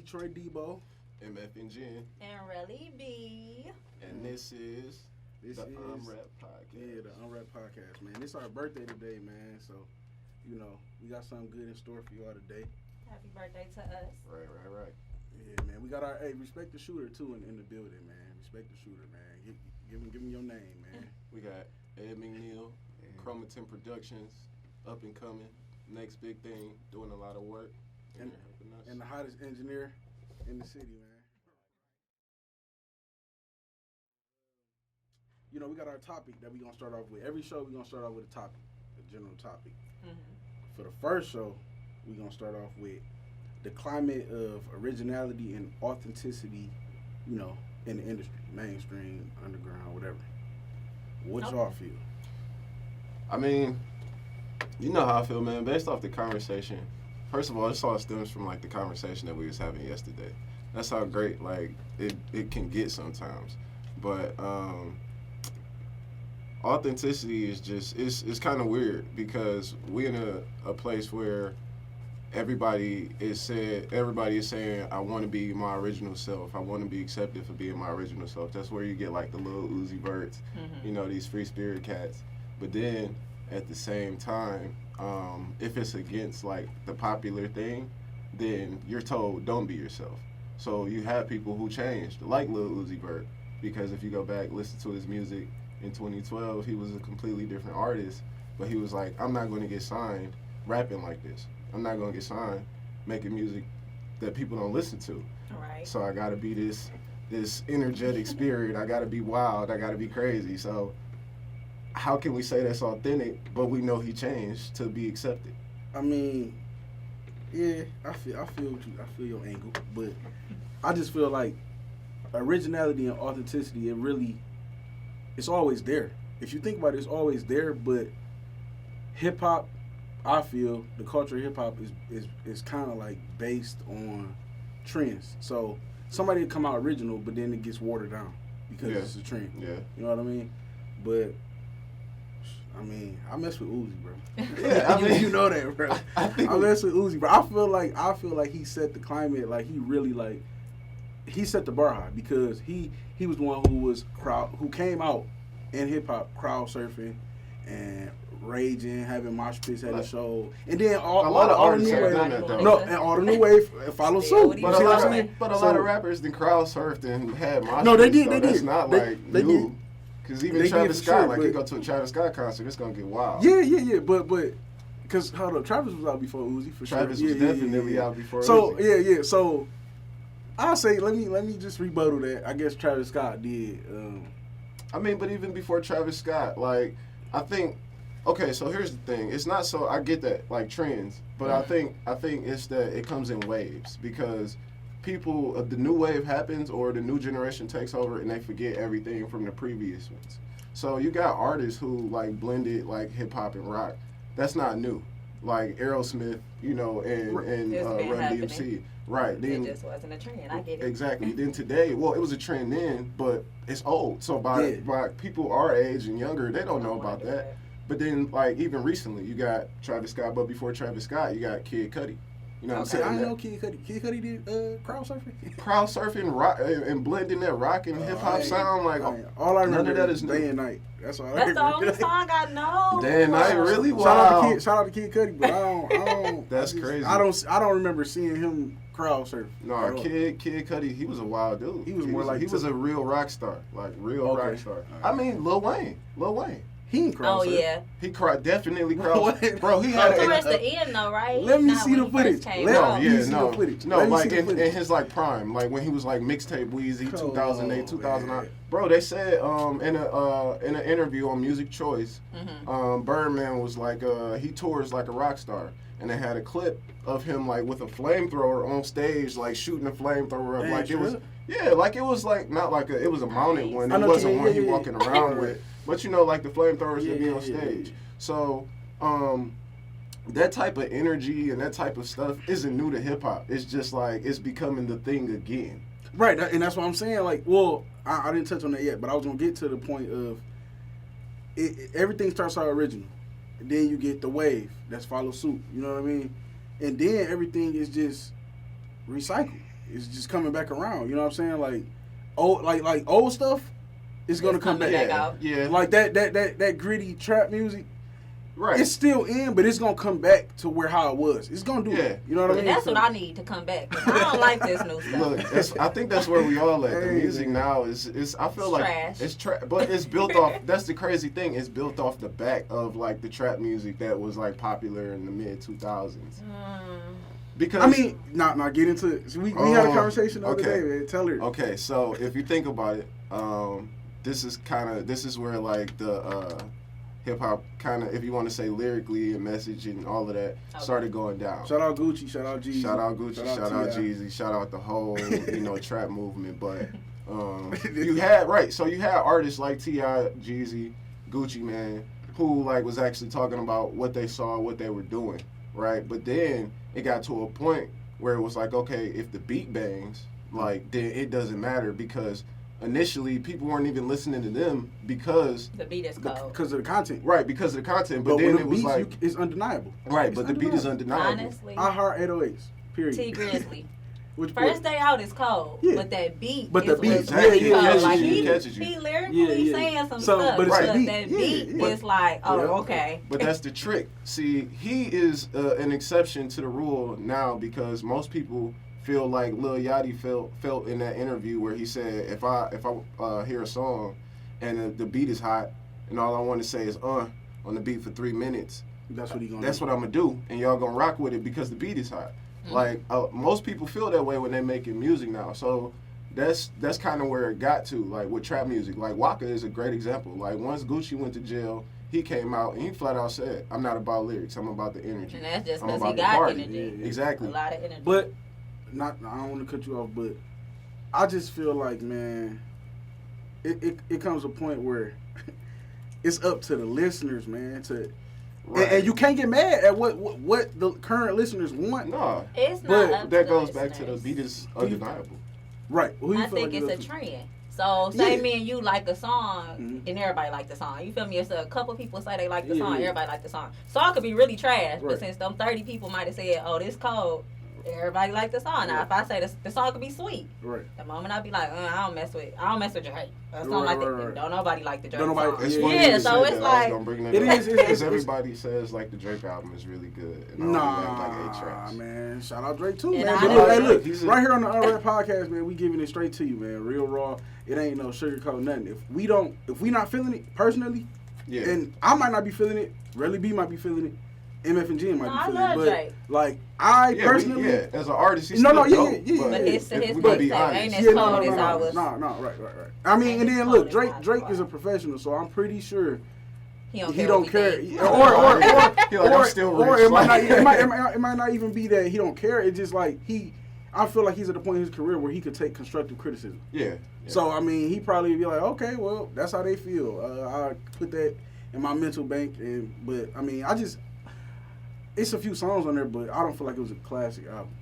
Detroit Debo. MF and Jen. And Relly B. And this is the Unwrapped Podcast. Yeah, the Unwrapped Podcast, man. It's our birthday today, man. So, you know, we got something good in store for you all today. Happy birthday to us. Right. Yeah, man. We got our, respect the shooter, too, in the building, man. Respect the shooter, man. Give him your name, man. We got Ed McNeil, Chromatin Productions, up and coming. Next big thing, doing a lot of work. And the hottest engineer in the city, man. You know, we got our topic that we're going to start off with. Every show, we're going to start off with a topic, a general topic. Mm-hmm. For the first show, we're going to start off with the climate of originality and authenticity, you know, in the industry, mainstream, underground, whatever. What y'all feel? I mean, you know how I feel, man. Based off the conversation, first of all, this all stems from, like, the conversation that we was having yesterday. That's how great, like, it can get sometimes. But, authenticity is just, it's kind of weird because we in a place where everybody is saying, I want to be my original self. I want to be accepted for being my original self. That's where you get like the little Uzi Verts, you know, these free spirit cats. But then at the same time, if it's against like the popular thing, then you're told don't be yourself. So you have people who changed, like Lil Uzi Vert, because if you go back, listen to his music, in 2012, he was a completely different artist, but he was like, I'm not going to get signed rapping like this. I'm not going to get signed making music that people don't listen to. Right. So I got to be this energetic spirit. I got to be wild. I got to be crazy. So how can we say that's authentic, but we know he changed to be accepted? I mean, yeah, I feel your angle, but I just feel like originality and authenticity, it's always there. If you think about it, it's always there, but hip-hop, I feel, the culture of hip-hop is kind of like based on trends. So somebody will come out original, but then it gets watered down because it's a trend. Yeah. You know what I mean? But, I mean, I mess with Uzi, bro. Yeah, I mean, you know that, bro. I mess with Uzi, bro. I feel like he set the climate, like he really, like, he set the bar high because he was the one who came out in hip hop crowd surfing and raging, having mosh pits at the show, and then all the new wave. And all the new wave followed suit. But a lot of rappers then crowd surfed and had mosh pits. No, they did. That's not like new. Because even Travis Scott, like you go to a Travis Scott concert, it's gonna get wild. Yeah. But because hold up, Travis was out before Uzi for sure. Travis was definitely out before Uzi. So yeah. So I'll say, let me just rebuttal that. I guess Travis Scott did. I mean, but even before Travis Scott, like, I think, okay, so here's the thing. It's not so, I get that, like, trends, but I think it's that it comes in waves because people, the new wave happens or the new generation takes over and they forget everything from the previous ones. So you got artists who, like, blended, like, hip-hop and rock. That's not new. Like Aerosmith, you know, and Run DMC. Right. Then, it just wasn't a trend. I get it. Exactly. Then today, well, it was a trend then, but it's old. So by people our age and younger, they don't know about that. But then, like, even recently, you got Travis Scott, but before Travis Scott, you got Kid Cudi. You know what I'm saying? I know Kid Cudi. Kid Cudi did crowd surfing. Crowd surfing, rock, and blending that rock and hip hop sound. Like, all I remember that is Day and Night. That's all. That's the only song I know. Day and Night, really? Wow. Shout out to Kid Cudi, but I don't. That's crazy. I don't remember seeing him crowd surf. No, Kid Cudi, he was a wild dude. He was a real rock star, like rock star. I mean, Lil Wayne. He ain't crowd surf. Oh yeah. He definitely crowd. Bro, he had towards the end though, right? Let me see the footage. The footage. No, like in his like prime, like when he was like mixtape Weezy, 2008, 2009. Bro, they said in an interview on Music Choice, Birdman was like he tours like a rock star, and they had a clip of him like with a flamethrower on stage, like shooting a flamethrower up, like it was. Yeah, like it was like not like it was a mounted one. It wasn't one he walking around with. But you know, like the flamethrowers that be on stage. Yeah. So, that type of energy and that type of stuff isn't new to hip hop. It's just like it's becoming the thing again. Right, and that's what I'm saying. Like, well, I didn't touch on that yet, but I was gonna get to the point of everything starts out original, and then you get the wave that's follow suit. You know what I mean? And then everything is just recycled. is just coming back around. You know what I'm saying? Like old stuff is gonna come back. Yeah. Like that gritty trap music. Right. It's still in, but it's gonna come back to where how it was. It's gonna do it. You know what I mean? That's what I need to come back. I don't like this new stuff. Look, I think that's where we all at. The Hey, music now is I feel like trash. it's trash, but it's built off. That's the crazy thing. It's built off the back of like the trap music that was like popular in the mid 2000s. Because I mean, not get into it. So we had a conversation the other day, man. Tell her. Okay, so if you think about it, this is where like the hip hop kind of, if you want to say lyrically and message and all of that, started going down. Shout out Gucci, shout out Jeezy. Shout out Gucci, shout out Jeezy, shout out the whole, trap movement. But you had artists like T.I., Jeezy, Gucci, man, who like was actually talking about what they saw, what they were doing, right? But then it got to a point where it was like, okay, if the beat bangs, like then it doesn't matter, because initially people weren't even listening to them because the beat is cold. Because of the content. Right, because of the content. But then when it was beats, like it's undeniable. Right, but the beat is undeniable. Honestly. I heart 808s. Period. T Grizzly. Which First day out is cold, Yeah. but that beat But the is beat, what's yeah, really yeah, cold. yeah, Like yeah, catches you. he lyrically saying some So, stuff, but but it's the beat. that Yeah, beat yeah. is like, okay. But that's the trick. See, he is an exception to the rule now, because most people feel like Lil Yachty felt in that interview where he said, if I hear a song and the beat is hot and all I want to say is on the beat for 3 minutes, that's what I'm gonna do, and y'all gonna rock with it because the beat is hot. Mm-hmm. Like most people feel that way when they're making music now. So that's kind of where it got to, like with trap music. Like Waka is a great example. Like once Gucci went to jail, he came out and he flat out said, "I'm not about lyrics. I'm about the energy." And that's just I'm because about he the got party." energy. Yeah. Exactly. A lot of energy. But I don't want to cut you off, but I just feel like, man, it comes a point where it's up to the listeners, man, to Right. and you can't get mad at what the current listeners want. No, it's not but up that to goes the back to the listeners. beat is undeniable. Right. Who you I feel think like it's a up to? trend. So say Yeah. me and you like the song, Mhm. and everybody like the song. You feel me? If a couple people say they like the Yeah, song, yeah. everybody like the song. Song could be really trash, Right. but since them 30 people might have said, "Oh, this cold," everybody like the song. Now, Yeah. if I say the song could be sweet, Right. the moment I be like, I don't mess with Drake. Or something like that. Right. Don't nobody like the Drake Don't nobody- song. It's Yeah, funny yeah, you so said it's that. like I was gonna bring that It up. is, Because everybody says like the Drake album is really good, and I only like 8 tracks. Man, shout out Drake too, And man. I But know look, hey, Drake. look, He's a- right here on the Unwrapped Podcast, man, we giving it straight to you, man, real raw. It ain't no sugarcoat nothing. If we not feeling it personally, Yeah. and I might not be feeling it, Relly B might be feeling it, MF and G might No, be I feeling love it, but Drake. like I Yeah, personally, as an artist, he's No, still no, yeah, dope, yeah, but But his if we gonna be mixtape honest, ain't as yeah, cold as I was. right. I mean, and then look, Drake is a professional, so I'm pretty sure He he don't care, He or He like, I'm still or rich. it might not even be that he don't care. It's just like I feel like he's at the point in his career where he could take constructive criticism. Yeah. So I mean, he probably be like, okay, well, that's how they feel. I put that in my mental bank, but I mean, it's a few songs on there, but I don't feel like it was a classic album.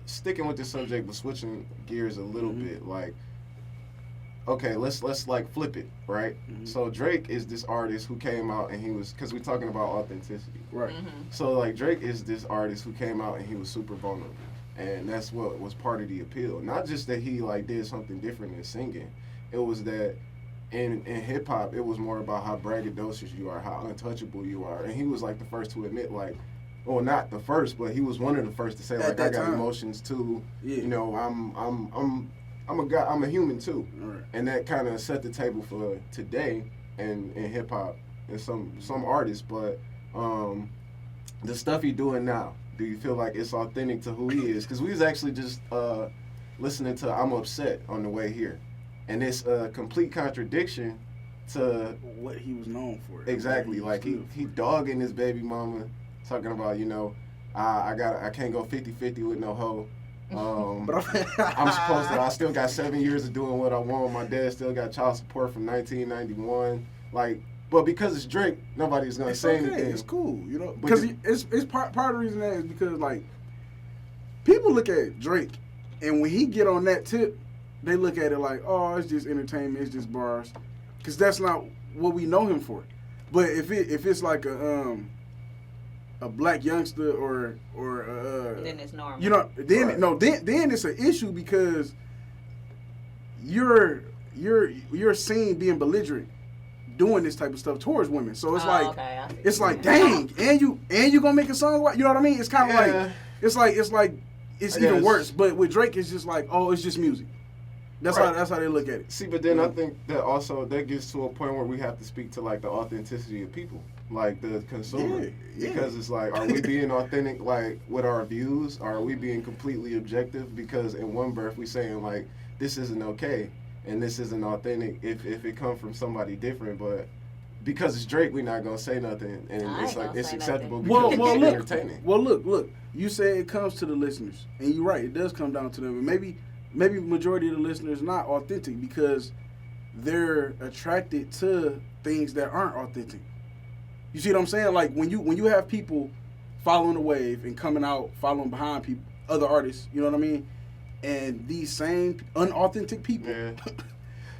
Sticking with this subject, but switching gears a little bit, like, okay, let's like flip it, right? Mm-hmm. So Drake is this artist who came out and he was, because we're talking about authenticity, Right. so like Drake is this artist who came out and he was super vulnerable, and that's what was part of the appeal. Not just that he like did something different in singing, it was that in hip hop it was more about how braggadocious you are, how untouchable you are, and he was like the first to admit, like, well, not the first, but he was one of the first to say, like, I got time. emotions too. Yeah. You know, I'm a guy, I'm a human too. Right. And that kind of set the table for today in hip hop and some artists. But the stuff he doing now, do you feel like it's authentic to who he is? Because we was actually just listening to "I'm Upset" on the way here, and it's a complete contradiction to what he was known for. exactly. Like he dogging his baby mama, talking about, you know, I can't go 50-50 with no hoe. But I'm supposed to. I still got 7 years of doing what I want. My dad still got child support from 1991. Like, but because it's Drake, nobody's gonna say okay. anything. It's cool, you know, But because it's part of the reason that is because like people look at Drake, and when he get on that tip, they look at it like, oh, it's just entertainment, it's just bars, because that's not what we know him for. But if it's like a black youngster or then it's normal. you know, then it's an issue because you're seen being belligerent doing this type of stuff towards women. So it's like dang, and you gonna make a song about, you know what I mean? It's kind of like it's even worse. But with Drake, it's just like, oh, it's just music. That's how they look at it. See, but then I think that also that gets to a point where we have to speak to like the authenticity of people, like the consumer, because it's like, are we being authentic like with our views? Are we being completely objective? Because in one breath we saying like this isn't okay and this isn't authentic if it comes from somebody different, but because it's Drake, we're not gonna say nothing, and it's like it's acceptable because it's entertaining. Well, look. You say it comes to the listeners, and you're right. It does come down to them, and maybe majority of the listeners not authentic because they're attracted to things that aren't authentic. You see what I'm saying? Like when you have people following the wave and coming out following behind people, other artists, you know what I mean? And these same unauthentic people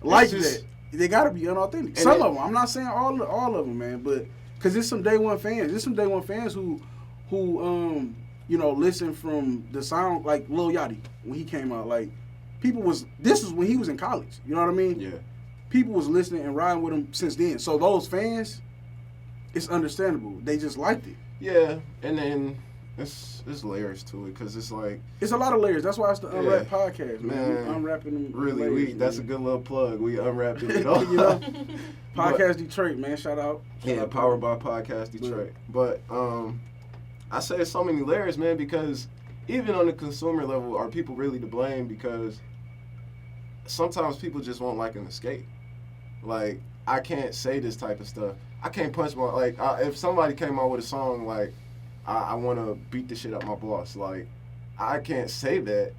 like that, they gotta be unauthentic. Some of them. I'm not saying all of them, man, but because there's some day one fans. There's some day one fans who you know, listen from the sound, like Lil Yachty when he came out. Like this was when he was in college. You know what I mean? Yeah. People was listening and riding with him since then. So those fans, it's understandable. They just liked it. Yeah, and then there's layers to it because it's like it's a lot of layers. That's why it's the Unwrapped Podcast, man. We unwrapping them. Really, that's a good little plug. We unwrapped it all. You know, Podcast Detroit, man. Shout out. Powered by Podcast Detroit. But I say it's so many layers, man, because even on the consumer level, are people really to blame? Because sometimes people just want like an escape. Like, I can't say this type of stuff. I can't punch my, like, if somebody came out with a song like, I want to beat the shit out my boss, like, I can't say that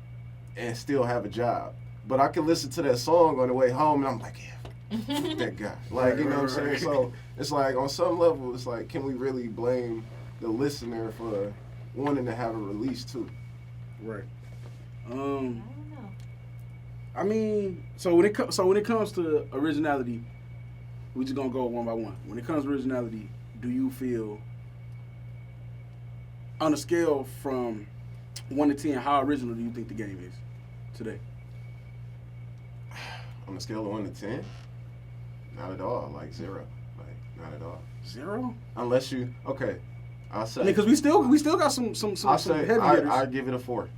and still have a job. But I can listen to that song on the way home and I'm like, yeah, fuck that guy. Like, you know what I'm saying? So it's like, on some level, it's like, can we really blame the listener for wanting to have a release too? Right. I don't know. I mean, so when it comes to originality, we just gonna go one by one. When it comes to originality, do you feel, on a scale from 1 to 10, how original do you think the game is today? On a scale of 1 to 10, not at all. Like 0. Like not at all. 0? Unless you I'll say. Because we still got some heavy hitters. I give it a 4.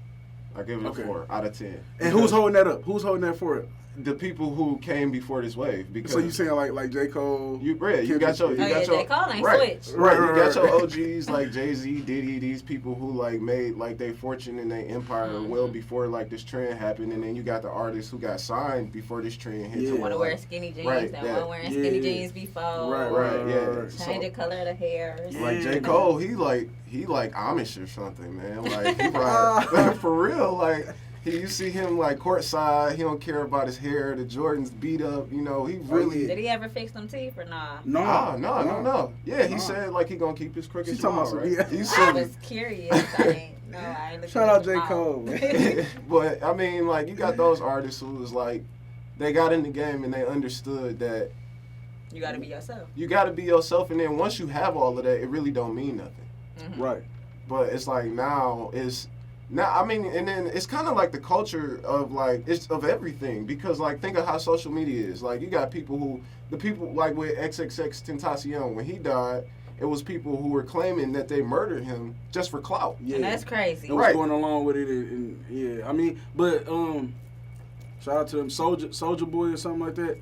I give it a 4 out of 10. And who's holding that up? Who's holding that for it? The people who came before this wave. Because so you saying like J. Cole? You got your J. Cole ain't switched. Right. You got your OGs like Jay-Z, Diddy, these people who like made like their fortune and their empire well before like this trend happened, and then you got the artists who got signed before this trend hit. Yeah. Want to wear skinny jeans that weren't wearing skinny jeans before. Right. Change the color of the hair. Like J. Cole, he like Amish or something, man. Like he like for real, like. You see him like courtside. He don't care about his hair. The Jordans beat up. You know, he really. Did he ever fix them teeth or nah? No. Yeah, he said like he gonna keep his crooked smile, right? I was curious. I ain't Shout out J. Cole. But I mean, like you got those artists who was like, they got in the game and they understood that. You got to be yourself. You got to be yourself, and then once you have all of that, it really don't mean nothing. Mm-hmm. Right. But it's like now, I mean, and then it's kind of like the culture of like it's of everything, because like think of how social media is. Like you got people like with XXXTentacion when he died, it was people who were claiming that they murdered him just for clout. Yeah, and that's crazy. It was going along with it, and yeah, I mean, but shout out to him, Soldier Boy or something like that.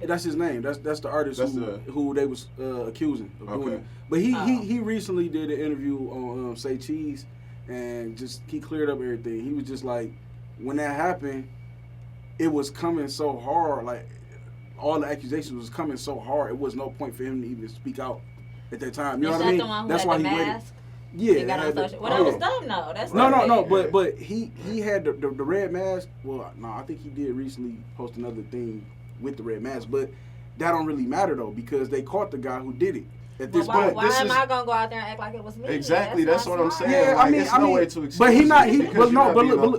That's his name. That's the artist who they was accusing of doing it. But he recently did an interview on Say Cheese. And he cleared up everything. He was just like, when that happened, it was coming so hard. Like, all the accusations was coming so hard. It was no point for him to even speak out at that time. You know what I mean? The one who that's had why the he mask? waited. Yeah. He got on social. Well, that was dumb, though. That's no. But he had the red mask. Well, no, I think he did recently post another thing with the red mask. But that don't really matter, though, because they caught the guy who did it. At this point, why am I gonna go out there and act like it was me? Exactly, that's what I'm saying. Yeah, like, it's no way to excuse. But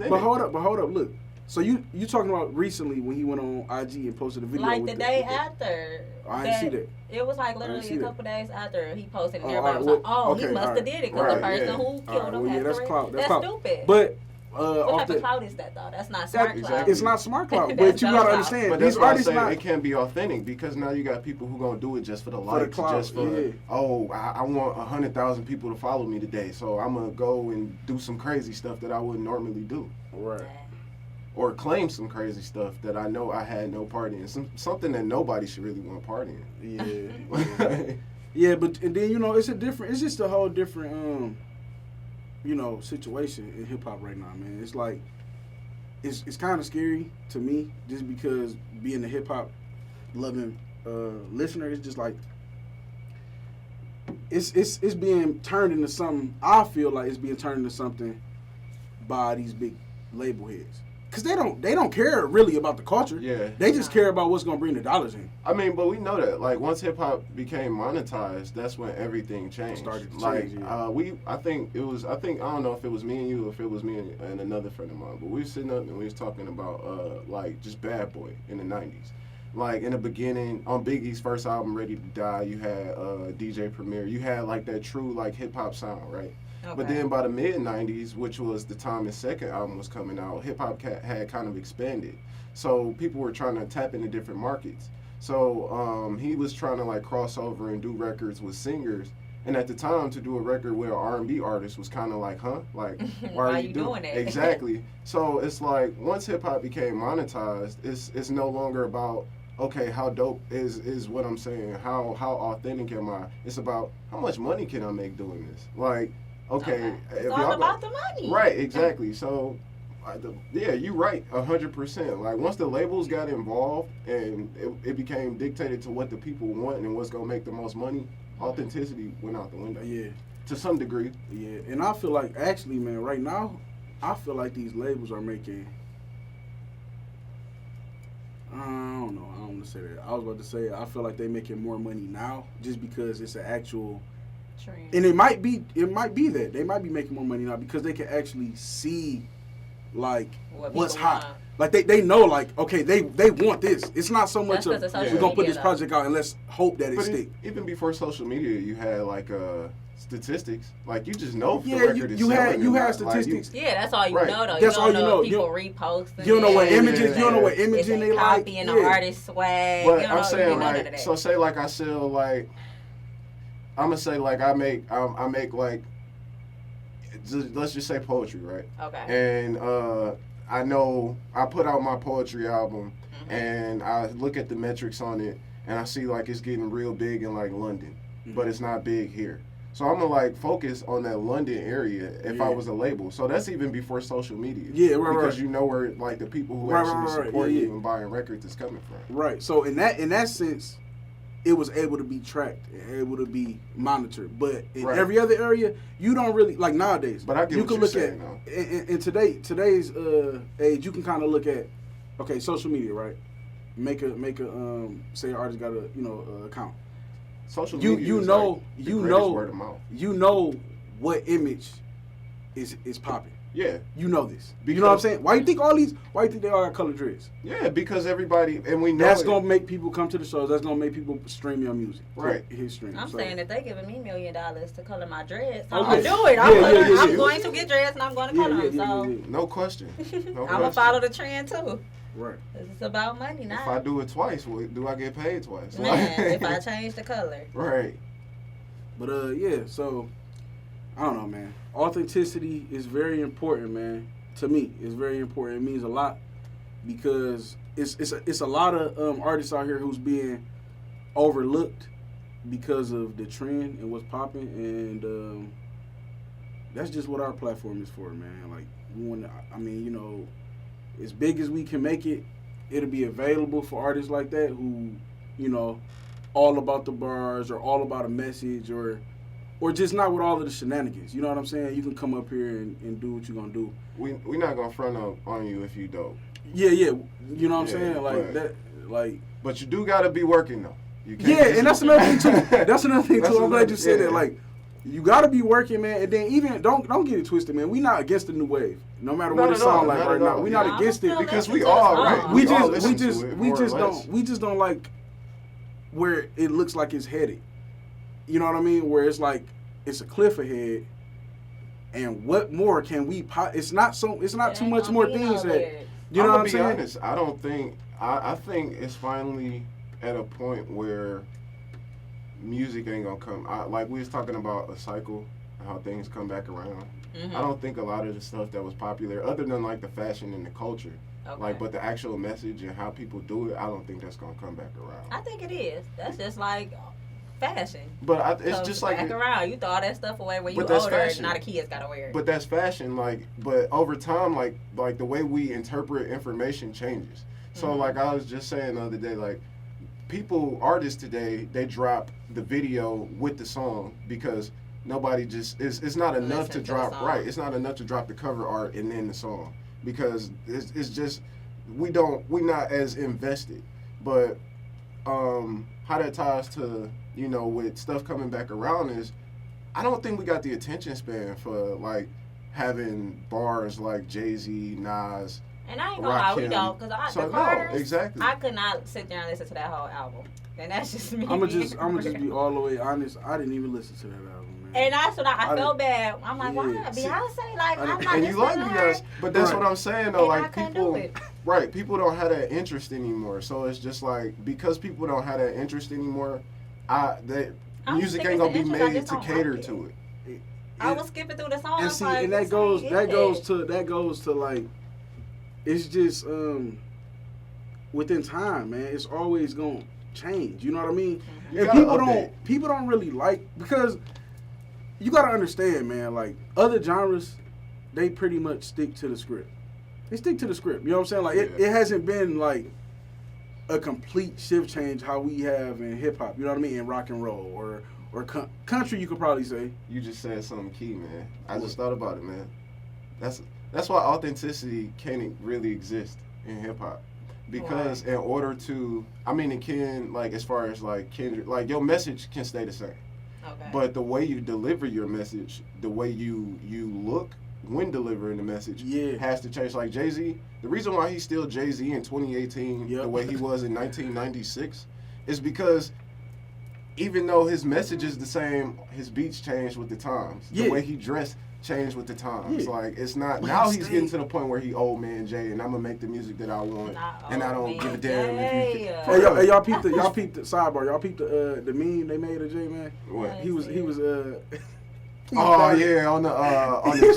but hold up. Look, So you talking about recently when he went on IG and posted a video? Like with the day after. I didn't see that. It was like literally a couple days after he posted, and Oh, everybody was alright, like, "Oh, okay, he must have did it because the person who killed him has that's to clout. That's clout. stupid. But what type of clout is that though? That's not smart clout. Exactly. It's not smart clout. But That's you no gotta clout. understand, But these that's why I artists say not. it can't be authentic because now you got people who gonna do it just for the likes, clout, just for yeah. I want 100,000 people to follow me today, so I'm gonna go and do some crazy stuff that I wouldn't normally do, Right. or claim some crazy stuff that I know I had no part in, something that nobody should really want part in. Yeah. Yeah, but and then it's just a whole different situation in hip hop right now, man. It's like it's kind of scary to me just because being a hip hop loving listener, it's just like it's being turned into something. I feel like it's being turned into something by these big label heads. Cause they don't care really about the culture. Yeah. They just care about what's gonna bring the dollars in. I mean, but we know that like once hip hop became monetized, that's when everything changed. Started to like change, yeah. I don't know if it was me and you or if it was me and another friend of mine, but we were sitting up and we was talking about like just Bad Boy in the 90s. Like in the beginning, on Biggie's first album, Ready to Die, you had DJ Premier. You had like that true like hip hop sound, right? Okay. But then by the mid-90s, which was the time his second album was coming out, hip-hop had kind of expanded. So people were trying to tap into different markets. So he was trying to like cross over and do records with singers. And at the time, to do a record with an R&B artist was kind of like, huh? Like, why are you doing it? Exactly. So it's like, once hip-hop became monetized, it's no longer about, okay, how dope is what I'm saying? How authentic am I? It's about, how much money can I make doing this? Like, okay. It's all about the money. Right, exactly. So, yeah, you're right, 100%. Like, once the labels got involved and it became dictated to what the people want and what's going to make the most money, authenticity went out the window. Yeah. To some degree. Yeah, and I feel like, actually, man, right now, I feel like these labels are making... I don't know. I don't want to say that. I was about to say I feel like they're making more money now just because it's an actual trend. And it might be that they might be making more money now because they can actually see like what's hot. Want. Like they know like okay they want this. It's not so much of we're gonna put this project out and let's hope that it sticks. Even before social media, you had like statistics. Like you just know if the yeah, record is selling. You had statistics. Like that's all you know though. That's all you know. People reposting. You don't know what images. You don't know what imaging they like. Copying the artist swag. But you I'm saying like so say like I sell like I'm gonna say like I make like let's just say poetry, right? Okay. And I know I put out my poetry album and I look at the metrics on it and I see like it's getting real big in like London, but it's not big here. So I'm gonna like focus on that London area if I was a label. So that's even before social media. Yeah, right. Because you know where like the people who actually support you and buying records is coming from. Right. So in that sense, it was able to be tracked and able to be monitored. But in every other area, you don't really like nowadays. But I get you what can you're look saying, at in today's age, you can kind of look at social media, right? Make a say an artist got a account. Social media word of mouth. You know what image is popping. Yeah. You know this. You know what I'm saying? Why you think they all got colored dreads? Yeah, because everybody and we know that's gonna make people come to the shows. That's gonna make people stream your music. Right. His stream. I'm saying if they giving me $1 million to color my dreads, I'm Okay. gonna do it. I'm going to get dreads and I'm going to color them. So no question. I'm gonna follow the trend too. Right. It's about money now. If I do it twice, do I get paid twice? Man, if I change the color. Right. But yeah, so I don't know, man. Authenticity is very important, man. To me, it's very important. It means a lot because it's a lot of artists out here who's being overlooked because of the trend and what's popping, and that's just what our platform is for, man. Like we want to, I mean, as big as we can make it, it'll be available for artists like that who, all about the bars or all about a message or just not with all of the shenanigans. You know what I'm saying? You can come up here and do what you're going to do. We're not going to front up on you if you don't. Yeah. You know what I'm saying? Like that. Like. But you do got to be working though. You can't and that's another thing too. I'm glad you said that. Like, you got to be working, man. And then even don't get it twisted, man. We not against the new wave. No matter Not what it at all, sounds like not right at now, all. we're Yeah. not against it Because listen we to all, the right, song. we all just listen to it, more or less. we just don't like where it looks like it's headed. You know what I mean? Where it's like it's a cliff ahead, and what more can we? It's not too much more things that you know what I'm saying. I'm gonna be honest. I don't think. I think it's finally at a point where music ain't gonna come. Like we was talking about a cycle, how things come back around. Mm-hmm. I don't think a lot of the stuff that was popular, other than like the fashion and the culture, but the actual message and how people do it, I don't think that's gonna come back around. I think it is. That's just like fashion. But it's just like back around. You throw all that stuff away when you But that's older. fashion. Now the kids gotta wear it. But that's fashion, but over time, like the way we interpret information changes. So Mm-hmm. like I was just saying the other day, like artists today, they drop the video with the song because nobody it's not enough Listen to to drop, the song. right, it's not enough to drop the cover art and then the song because it's just we're not as invested. But how that ties to, with stuff coming back around is I don't think we got the attention span for like having bars like Jay-Z, Nas. And I ain't gonna lie, we Rakim. don't, because So, the no, Carters, exactly. I could not sit there and listen to that whole album. And that's just me. I'm gonna just be all the way honest. I didn't even listen to that album, man. And that's what I felt didn't- bad. I'm like, why? Yeah, see, Beyonce? Like, I'm not And you like listening to her. Beyonce, but that's Right. what I'm saying though. And I Like couldn't people, do it. right? People don't have that interest anymore. So it's just like because people don't have that interest anymore, music think ain't it's gonna an be interest, I made just to don't cater like to it. I was skipping through the song. And see, like, and that this goes ain't that it. goes to like, it's just within time, man. It's always gonna change. You know what I mean? You And gotta people update. people don't really like, because you gotta understand, man. Like other genres, they pretty much stick to the script. They stick to the script. You know what I'm saying? Like it hasn't been like a complete shift change how we have in hip hop. You know what I mean? In rock and roll or country, you could probably say. You just said something key, man. I just thought about it, man. That's why authenticity can't really exist in hip hop. Because in order to, it can, like, as far as, like, Kendrick, like, your message can stay the same. Okay. But the way you deliver your message, the way you look when delivering the message has to change. Like, Jay-Z, the reason why he's still Jay-Z in 2018, the way he was in 1996, is because even though his message is the same, his beats changed with the times. The way he dressed changed with the times. Like, it's not, now he's getting to the point where he old man Jay and I'm gonna make the music that I want and I don't give a damn if you Hey, y'all peeped the sidebar. Y'all peeped the meme they made of Jay, man. What? He was Oh yeah, on the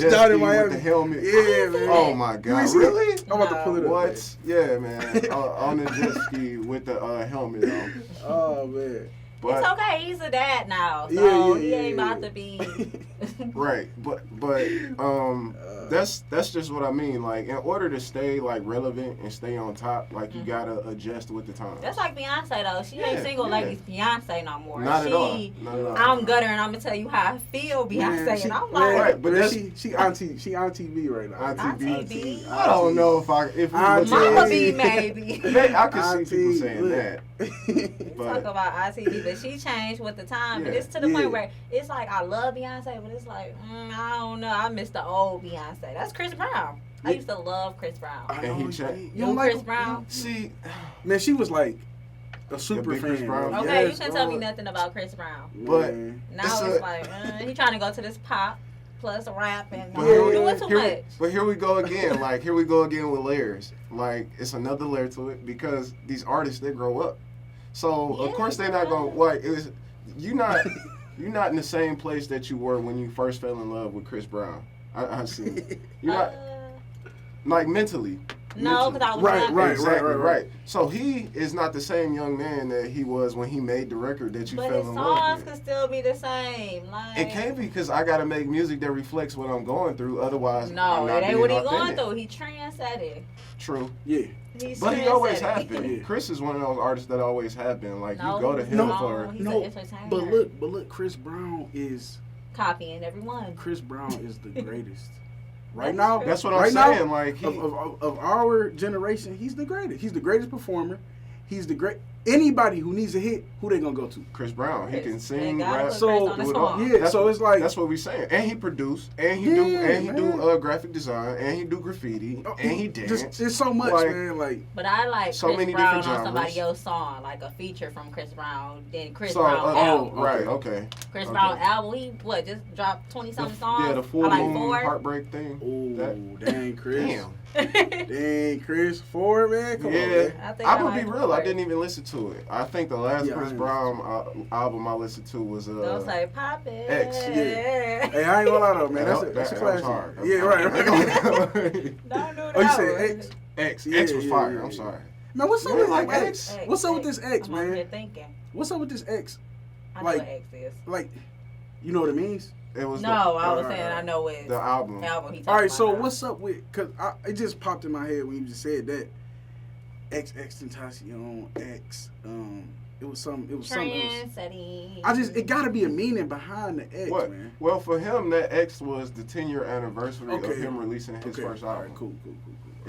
jet down ski in Miami. with the helmet. Yeah, man. Oh my god, see it? really? I'm about to pull it up. What? Yeah, man. On the jet ski with the helmet on. Oh man. But, it's okay. He's a dad now, so he ain't about to be. Right, but that's just what I mean. Like, in order to stay like relevant and stay on top, like you gotta adjust with the times. That's like Beyonce though. She ain't single ladies Beyonce no more. Not at all. Not at all. I'm gutter and I'm gonna tell you how I feel, Beyonce, Man, and I'm like, right, but that's, she auntie B right now. Auntie B. I don't know if we Mama B maybe. I can see people saying that. Talk about ITV, but she changed with the time. But it's to the point where it's like I love Beyonce, but it's like I don't know. I miss the old Beyonce. That's Chris Brown. I used to love Chris Brown. And he changed. You like Chris Brown? See, man, she was like a super fan. Chris Brown. Okay, you can't tell me nothing about Chris Brown. But now it's like he trying to go to this pop plus rap and doing too much. But here we go again. Like here we go again with layers. Like it's another layer to it because these artists they grow up. So of course they're not gonna like. You're not in the same place that you were when you first fell in love with Chris Brown. I see. You're not like mentally. No, because I was right. So he is not the same young man that he was when he made the record that you fell in love with. But his songs could still be the same. Like, it can't be because I gotta make music that reflects what I'm going through. Otherwise, no, it ain't what he going through. He trendsetting. True. Yeah. But he always has been. Chris is one of those artists that always have been. Like you go to him for. He's an entertainer. But look, Chris Brown is copying everyone. Chris Brown is the greatest. Right now, that's what I'm saying. Like of our generation, he's the greatest. He's the greatest performer. He's the great. Anybody who needs a hit, who they gonna go to? Chris Brown. He can sing, They rap. gotta put Chris on the song. So it's like that's what we saying. And he produce, and he do graphic design, and he do graffiti, and he dance. It's so much, like, man. Like, but I like so Chris many Brown different on somebody genres. else's song, like a feature from Chris Brown. Then Chris So, Brown album. right, okay. Chris Brown album. He just dropped 20-something songs. Yeah, the Full I like Moon 4. Heartbreak thing. oh, dang, Chris. Damn. Dang, Chris Ford, man. Come on, Yeah, man. I'm gonna be real. I didn't even listen to it. I think the last Yeah, Chris Brown album I listened to was Don't say pop it. X, yeah. Hey, I ain't gonna lie though, man. That's a classic. hard. Yeah, right. Don't do that. Oh, you said X? X Yeah, was yeah, fire. yeah, I'm yeah. sorry. Man, what's up You with like like X? X? What's up with this X, I'm over here man? thinking. What's up with this X? I know Like- what X is. Like, you know what it means? It was No, I was Alright, saying I know what the album. album he talking All right, about so now. what's up with? Cause it just popped in my head when you just said that. X Tentacion X. It was something else. Trendsetting. It gotta be a meaning behind the X, What? man. Well, for him, that X was the 10-year anniversary Okay. of him releasing his first all album. right, cool.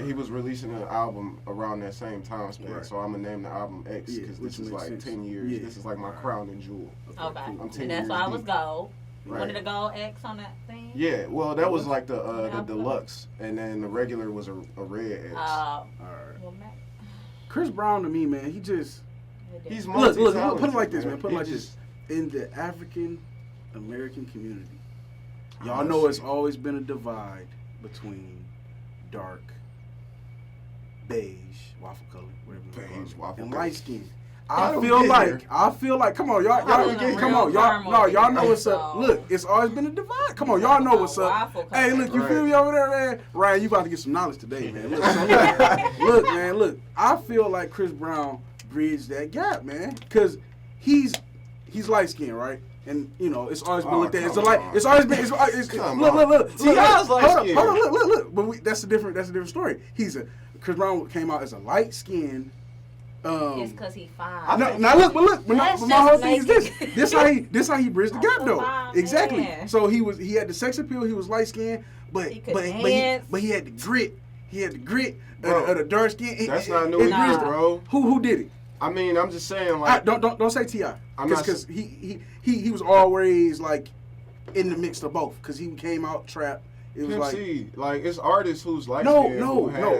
He was releasing an album around that same time span, Right. so I'm gonna name the album X Yeah, because which this is makes like sense. 10 years. Yeah. This is like my crown and jewel. Okay. cool. I'm 10 And that's years why I was deep. gold. You Right. wanted a gold X on that thing? Yeah, well, that was like the Album. deluxe, and then the regular was a red X. All right. Well, Mac- Chris Brown to me, man, he just He's look. multi-talented, Put it like this, man. Put it He like just- this. In the African American community, y'all Oh, know it's shit. always been a divide between dark, beige, waffle color, whatever you call Beige, it, waffle and color. light skin. How I do we feel get like here? come on, y'all, I was a come real on, y'all, caramel no, y'all know nigga, what's up. so- Look, it's always been a divide. Come on, y'all know what's up. Waffle Hey, color. look, you feel Right. me over there, man? Ryan, you about to get some knowledge today, man. Look, look, man, look. I feel like Chris Brown bridged that gap, man, because he's light skinned, right? And you know, it's always been Oh, looked at. It's come like on. it's always been. Come Look. on. T.I.'s light-skinned. Hold on, look. But that's a different story. Chris Brown came out as a light skinned. It's because he fine. Now look, but my Let's whole just thing is make this. it- This how he bridged the gap That's though. fine, Exactly. man. So he had the sex appeal. He was light skinned, but He could but dance. he had the grit. He had the grit Bro, of the dark skin. That's not new It either, bridged- bro. Who did it? I mean, I'm just saying, like, Don't say T.I. I'm not Because he was always like in the mix of both. Because he came out trap. It was Pimp like C, like it's artists who's like no.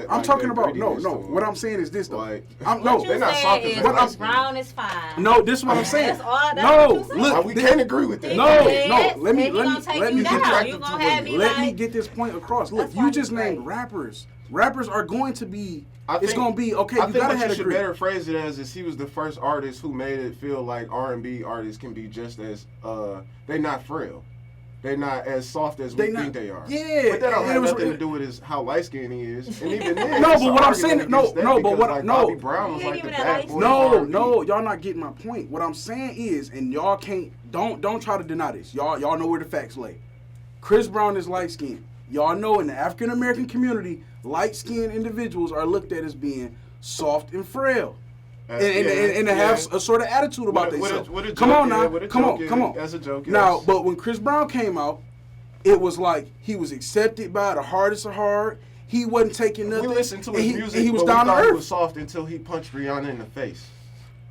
I'm talking about no. What I'm saying is this though. Like, I'm What no. you they're not said soft as is light Chris skin. Brown is fine. No, this is what I'm saying. That's all. That's No, what you said. look, we can't agree with that. No, Yes, let me and he gonna take let you me down. get You attracted gonna to have women. me Let me like, get this point across. Look, That's why you he's just named great. rappers. Rappers are going to be. I It's think- going to be okay. I You think gotta what have you a should grit. better phrase it as is he was the first artist who made it feel like R&B artists can be just as they not frail. They're not as soft as we think they are. Yeah, But that don't and it have was- nothing to do with how light skinned he is. And even then, No, it's but an what I'm argument saying- no, against that no, but because, what- like, no. Bobby Brown was He ain't like the even a bad light boy. of No, R&B. no, y'all not getting my point. What I'm saying is, and y'all can't don't try to deny this. Y'all know where the facts lay. Chris Brown is light skinned. Y'all know in the African American community, light skinned individuals are looked at as being soft and frail. And to have a sort of attitude about themselves. Come on now, come on. As a joke, Now, yes. but when Chris Brown came out, it was like he was accepted by the hardest of hard. He wasn't taking nothing. we listened to and his he, music, and he was but down we to thought he earth. was soft until he punched Rihanna in the face.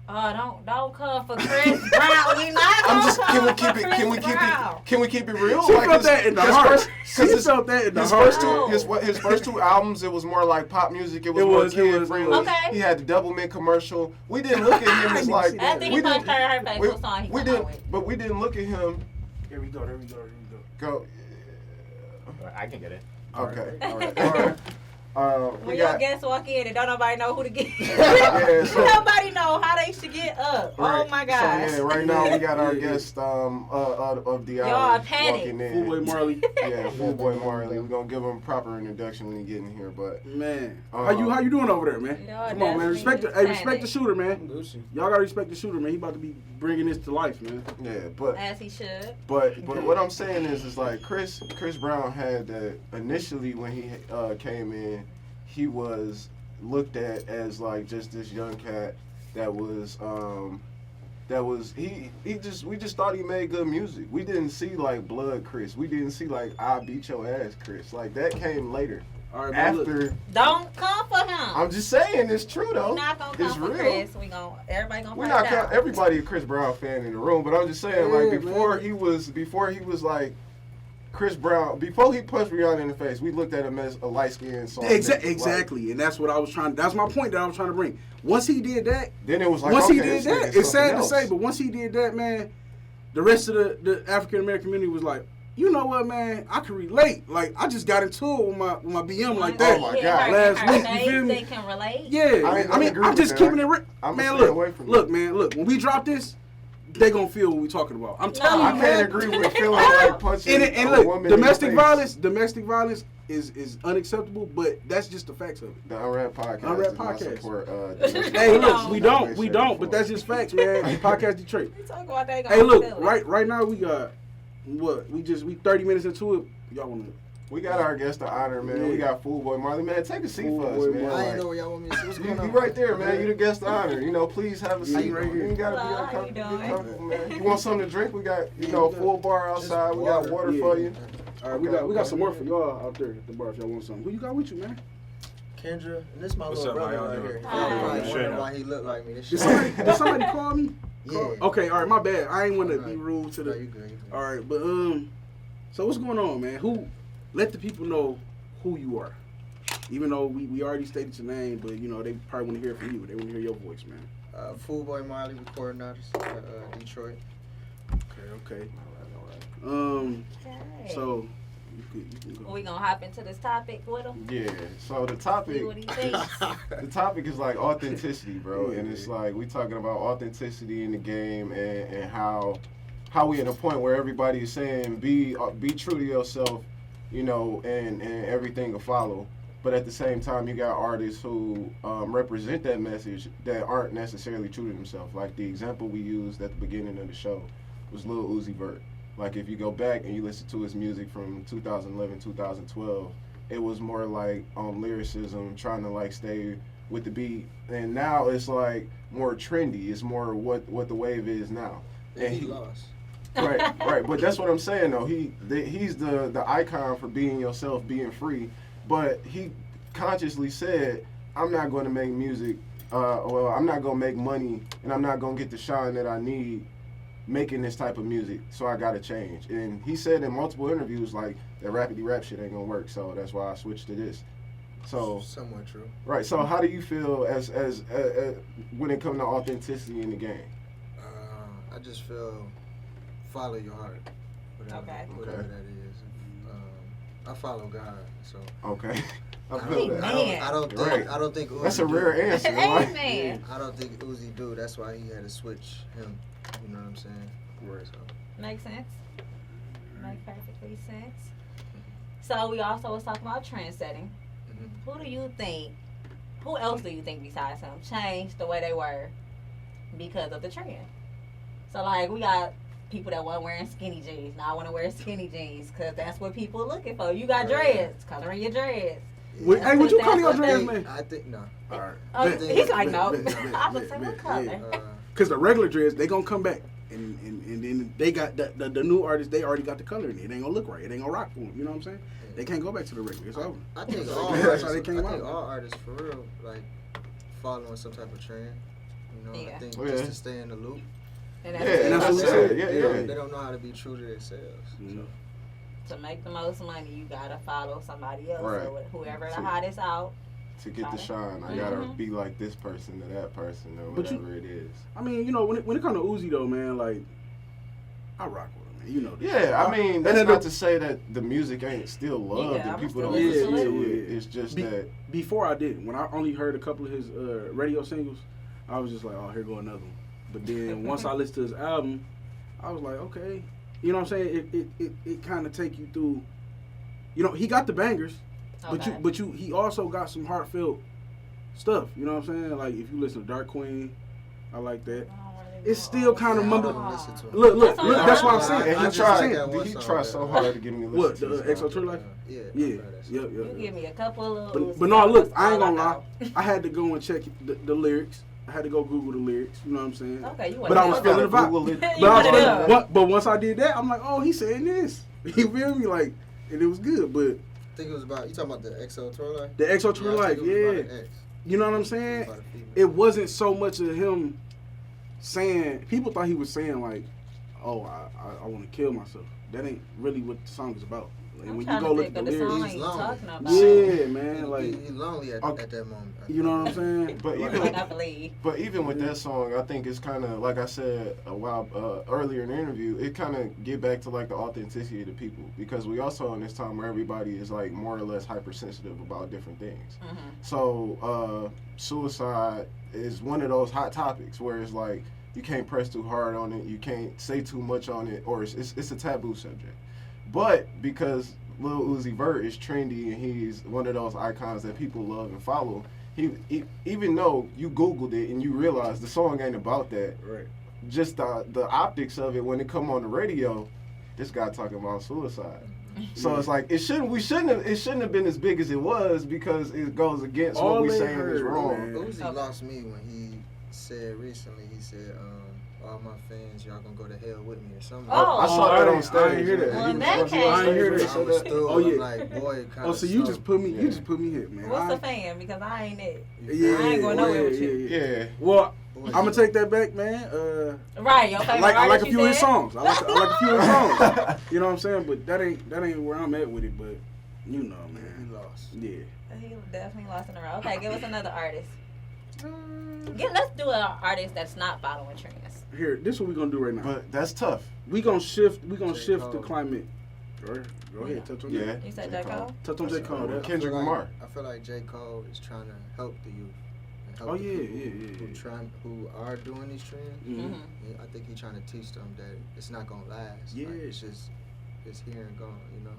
don't come for Chris Brown. We not I'm gonna just come can we for keep it Chris can we keep Brown. it can we keep it real? She felt that in the heart. She his felt that in the his heart. first two his first two albums, it was more like pop music. It was more kid friendly. Okay. He had the Double Mint commercial. We didn't look at him as like After he we punched didn't her in her face, what song he we come didn't out with? but we didn't look at him Here we go. go. I can get it. Okay. All right. All right. When We your got guests walk in and don't nobody know who to get, Yeah, so- nobody know how they should get up. right. Oh my gosh. So yeah, right now we got our Yeah. guest of the Y'all hour panic. walking in. Full boy Marley. Yeah, full boy Marley. We're gonna give him a proper introduction when he get in here, but Man, how you doing over there, man? Y'all Come on, man. Respect definitely respect the shooter, man. Gucci. Y'all gotta respect the shooter, man. He about to be bringing this to life, man. yeah, but As he should. But what I'm saying is like Chris Brown had that initially when he came in, he was looked at as like just this young cat that was we just thought he made good music. We didn't see like Blood Chris. We didn't see like I Beat Your Ass Chris. Like that came later. All right, man. Look. After Don't come for him. I'm just saying it's true though. We're not gonna it's come for real. Chris. Everybody gonna We're fight not it out. everybody a Chris Brown fan in the room, but I'm just saying like Yeah, before man. he was like Chris Brown, before he punched Rihanna in the face, we looked at him as a light skinned song. Exactly, and that's what I was trying. That's my point that I was trying to bring. Once he did that, Then it was like once okay, he did this that, nigga's it's sad something to say, else. but once he did that, man, the rest of the African American community was like, you know what, man, I can relate. Like I just got into it with my BM like that. Oh my God. Last week, you feel me? They can relate. Yeah, I man. agree I'm with just that. keeping it real. I'm Man, stay away from look, that. man, look. When we drop this, they gonna feel what we talking about. I'm No. telling I you, can't man. agree with feeling like punching And a look, woman domestic in the face. violence is unacceptable, but that's just the facts of it. The Unwrapped Podcast. Unwrapped does not Podcast. support, Hey, look, No. we don't, but that's just facts, man. Podcast Detroit. We talk about that. Hey, look, right now we got what? We 30 minutes into it. Y'all wanna? We got our guest of honor, man. Yeah. We got Fool Boy Marley, man. Take a seat for us, Fool Boy man. Marley. I didn't know where y'all want me to sit. What's You, going you on? right there, man. You the guest of honor. You know, please have a seat you right doing? here. You gotta Hello, be how you uncomfortable, doing? be comfortable, man. You want something to drink? We got, Yeah, know, we got full bar outside. We got water for you. All right, we got some more for y'all out there at the bar if y'all want something. Who you got with you, man? Kendra, and this is my What's little up, brother how y'all right doing? here. Hi. Y'all probably Sure wondering enough. why he look like me. This Did shit. somebody call me? Yeah. Okay, all right, my bad. I ain't want to be Alright. rude to No, the. you good. You good. All right, but so what's going on, man? Let the people know who you are. Even though we already stated your name, but you know they probably want to hear from you. They want to hear your voice, man. Fool Boy Marley, recording artist, Detroit. Okay. Okay. So you can go. we gonna hop into this topic with him. Yeah. So the topic, See what he thinks. the topic is like authenticity, bro. And it's like we talking about authenticity in the game and how we in a point where everybody is saying be true to yourself, you know, and everything will follow. But at the same time, you got artists who represent that message that aren't necessarily true to themselves. Like the example we used at the beginning of the show was Lil Uzi Vert. Like if you go back and you listen to his music from 2011, 2012, it was more like lyricism, trying to like stay with the beat. And now it's like more trendy. It's more what the wave is now. And he lost. Right. But that's what I'm saying though. He's the icon for being yourself, being free. But he consciously said, I'm not going to make music, I'm not going to make money, and I'm not going to get the shine that I need making this type of music, so I got to change. And he said in multiple interviews, like, that rapidy rap shit ain't going to work, so that's why I switched to this. So, Somewhat true. right, so how do you feel as when it comes to authenticity in the game? I just feel follow your heart. Whatever Okay. that is. I follow God, so. Okay. I Hey, feel that. man. I don't think. Right. I don't think. Uzi That's a do. rare answer. Right? Amen. I don't think Uzi do. That's why he had to switch him. You know what I'm saying? Right. So. Makes sense. Makes perfectly sense. So we also was talking about trend setting. Mhm. Who else do you think besides him changed the way they were because of the trend? So like we got people that weren't wearing skinny jeans. Now I want to wear skinny jeans because that's what people are looking for. You got dreads, coloring your dreads. Wait, hey, what you call your I dreads, think- man? I think no. All right. Oh, Bet. he's like, no. Bet. I was like, what color? Yeah. Cause the regular dreads, they gonna come back, and then they got the new artists. They already got the color in it. It ain't gonna look right. It ain't gonna rock for them. You know what I'm saying? They can't go back to the regular. It's over. I think That's all how artists. they came I think out. all artists for real like following some type of trend. You know, Yeah. I think Oh, yeah. just to stay in the loop. And Yeah, that's that's it. what we said. Yeah, They yeah. don't know how to be true to themselves. Mhm. To make the most money, you gotta follow somebody else. Right. So whoever the To- hottest out. To get the shine, I gotta Mhm. be like this person to that person or But you- whatever it is. I mean, you know, when it comes to Uzi though, man, like I rock with him, man. You know this. Yeah, I mean, And that's then not to say that the music ain't still loved Yeah, and I'm people still don't listening listen to to it. it. It's just Be- that. Before I did, when I only heard a couple of his radio singles, I was just like, oh, here go another one. But then once I listened to his album, I was like, okay, you know what I'm saying? It kind of take you through. You know, he got the bangers, Okay. but he also got some heartfelt stuff. You know what I'm saying? Like if you listen to Dark Queen, I like that. It's still kind of Yeah, I mumble. don't listen to him. Look, That's that's what I'm all saying. right. And I he just tried. like that one He song, tried yeah. so hard to get me to listen What, to the this XO song. Tour Life? Yeah. Yeah, I love that song. yep. You give me a couple of. But no, look, I ain't gonna lie. I had to go and check the lyrics. I had to go Google the lyrics. You know what I'm saying? Okay, you. But I was feeling the vibe. Google it. You But, I wanted was it like, but once I did that, I'm like, oh, he's saying this. You feel me? Like, and it was good. But I think it was about you talking about the XO tour life. the XO Tour I Life, think it was yeah. about an X. You know what I'm saying? About a female. It wasn't so much of him saying. People thought he was saying like, "Oh, I want to kill myself." That ain't really what the song is about. Like, I'm when trying you go to look think at of the the song lyrics, he's He's talking lonely. about. yeah, man, like He's lonely at that moment. you know what I'm saying? But Like, even- I believe. But even with that song, I think it's kind of like I said a while earlier in the interview. It kind of get back to like the authenticity of the people, because we also in this time where everybody is like more or less hypersensitive about different things. Mm-hmm. So suicide is one of those hot topics where it's like you can't press too hard on it, you can't say too much on it, or it's a taboo subject. But because Lil Uzi Vert is trendy and he's one of those icons that people love and follow, he even though you Googled it and you realize the song ain't about that, right. just the optics of it when it come on the radio, this guy talking about suicide. So it's like it shouldn't have been as big as it was, because it goes against All what we they saying is heard, wrong. man. Uzi Okay. lost me when he said recently, he said, all my fans, y'all gonna go to hell with me or something. Oh. I saw Oh, that I on ain't stage. hear that. Well, He in was that supposed to be case- on I ain't hear stage. that. I was through. Oh, yeah. I'm like, boy, it kind Oh, of so you just put me hit, man. What's I- a fan? Because I ain't it. Yeah, I ain't going nowhere with you. Yeah. Well, I'm gonna take that back, man. Right, your I favorite like a artist, few you of his said? songs. I like a few of his songs. You know what I'm saying? But that ain't where I'm at with it. But you know, He man. lost. Yeah. He definitely lost in a row. Okay, give us another artist. Let's do an artist that's not following trends. Here, this is what we're gonna do right now. But that's tough. We gonna shift J. the Cole. climate. Go ahead, touch on Yeah. that. You said J. J. Cole? Touch on J. Cole. That- Kendrick I feel Lamar. I feel like J. Cole is trying to help the youth. And help Oh, the yeah, people yeah. who are doing these trends. Mhm. Mm-hmm. Yeah, I think he's trying to teach them that it's not gonna last. Yeah. Like, it's here and gone, you know.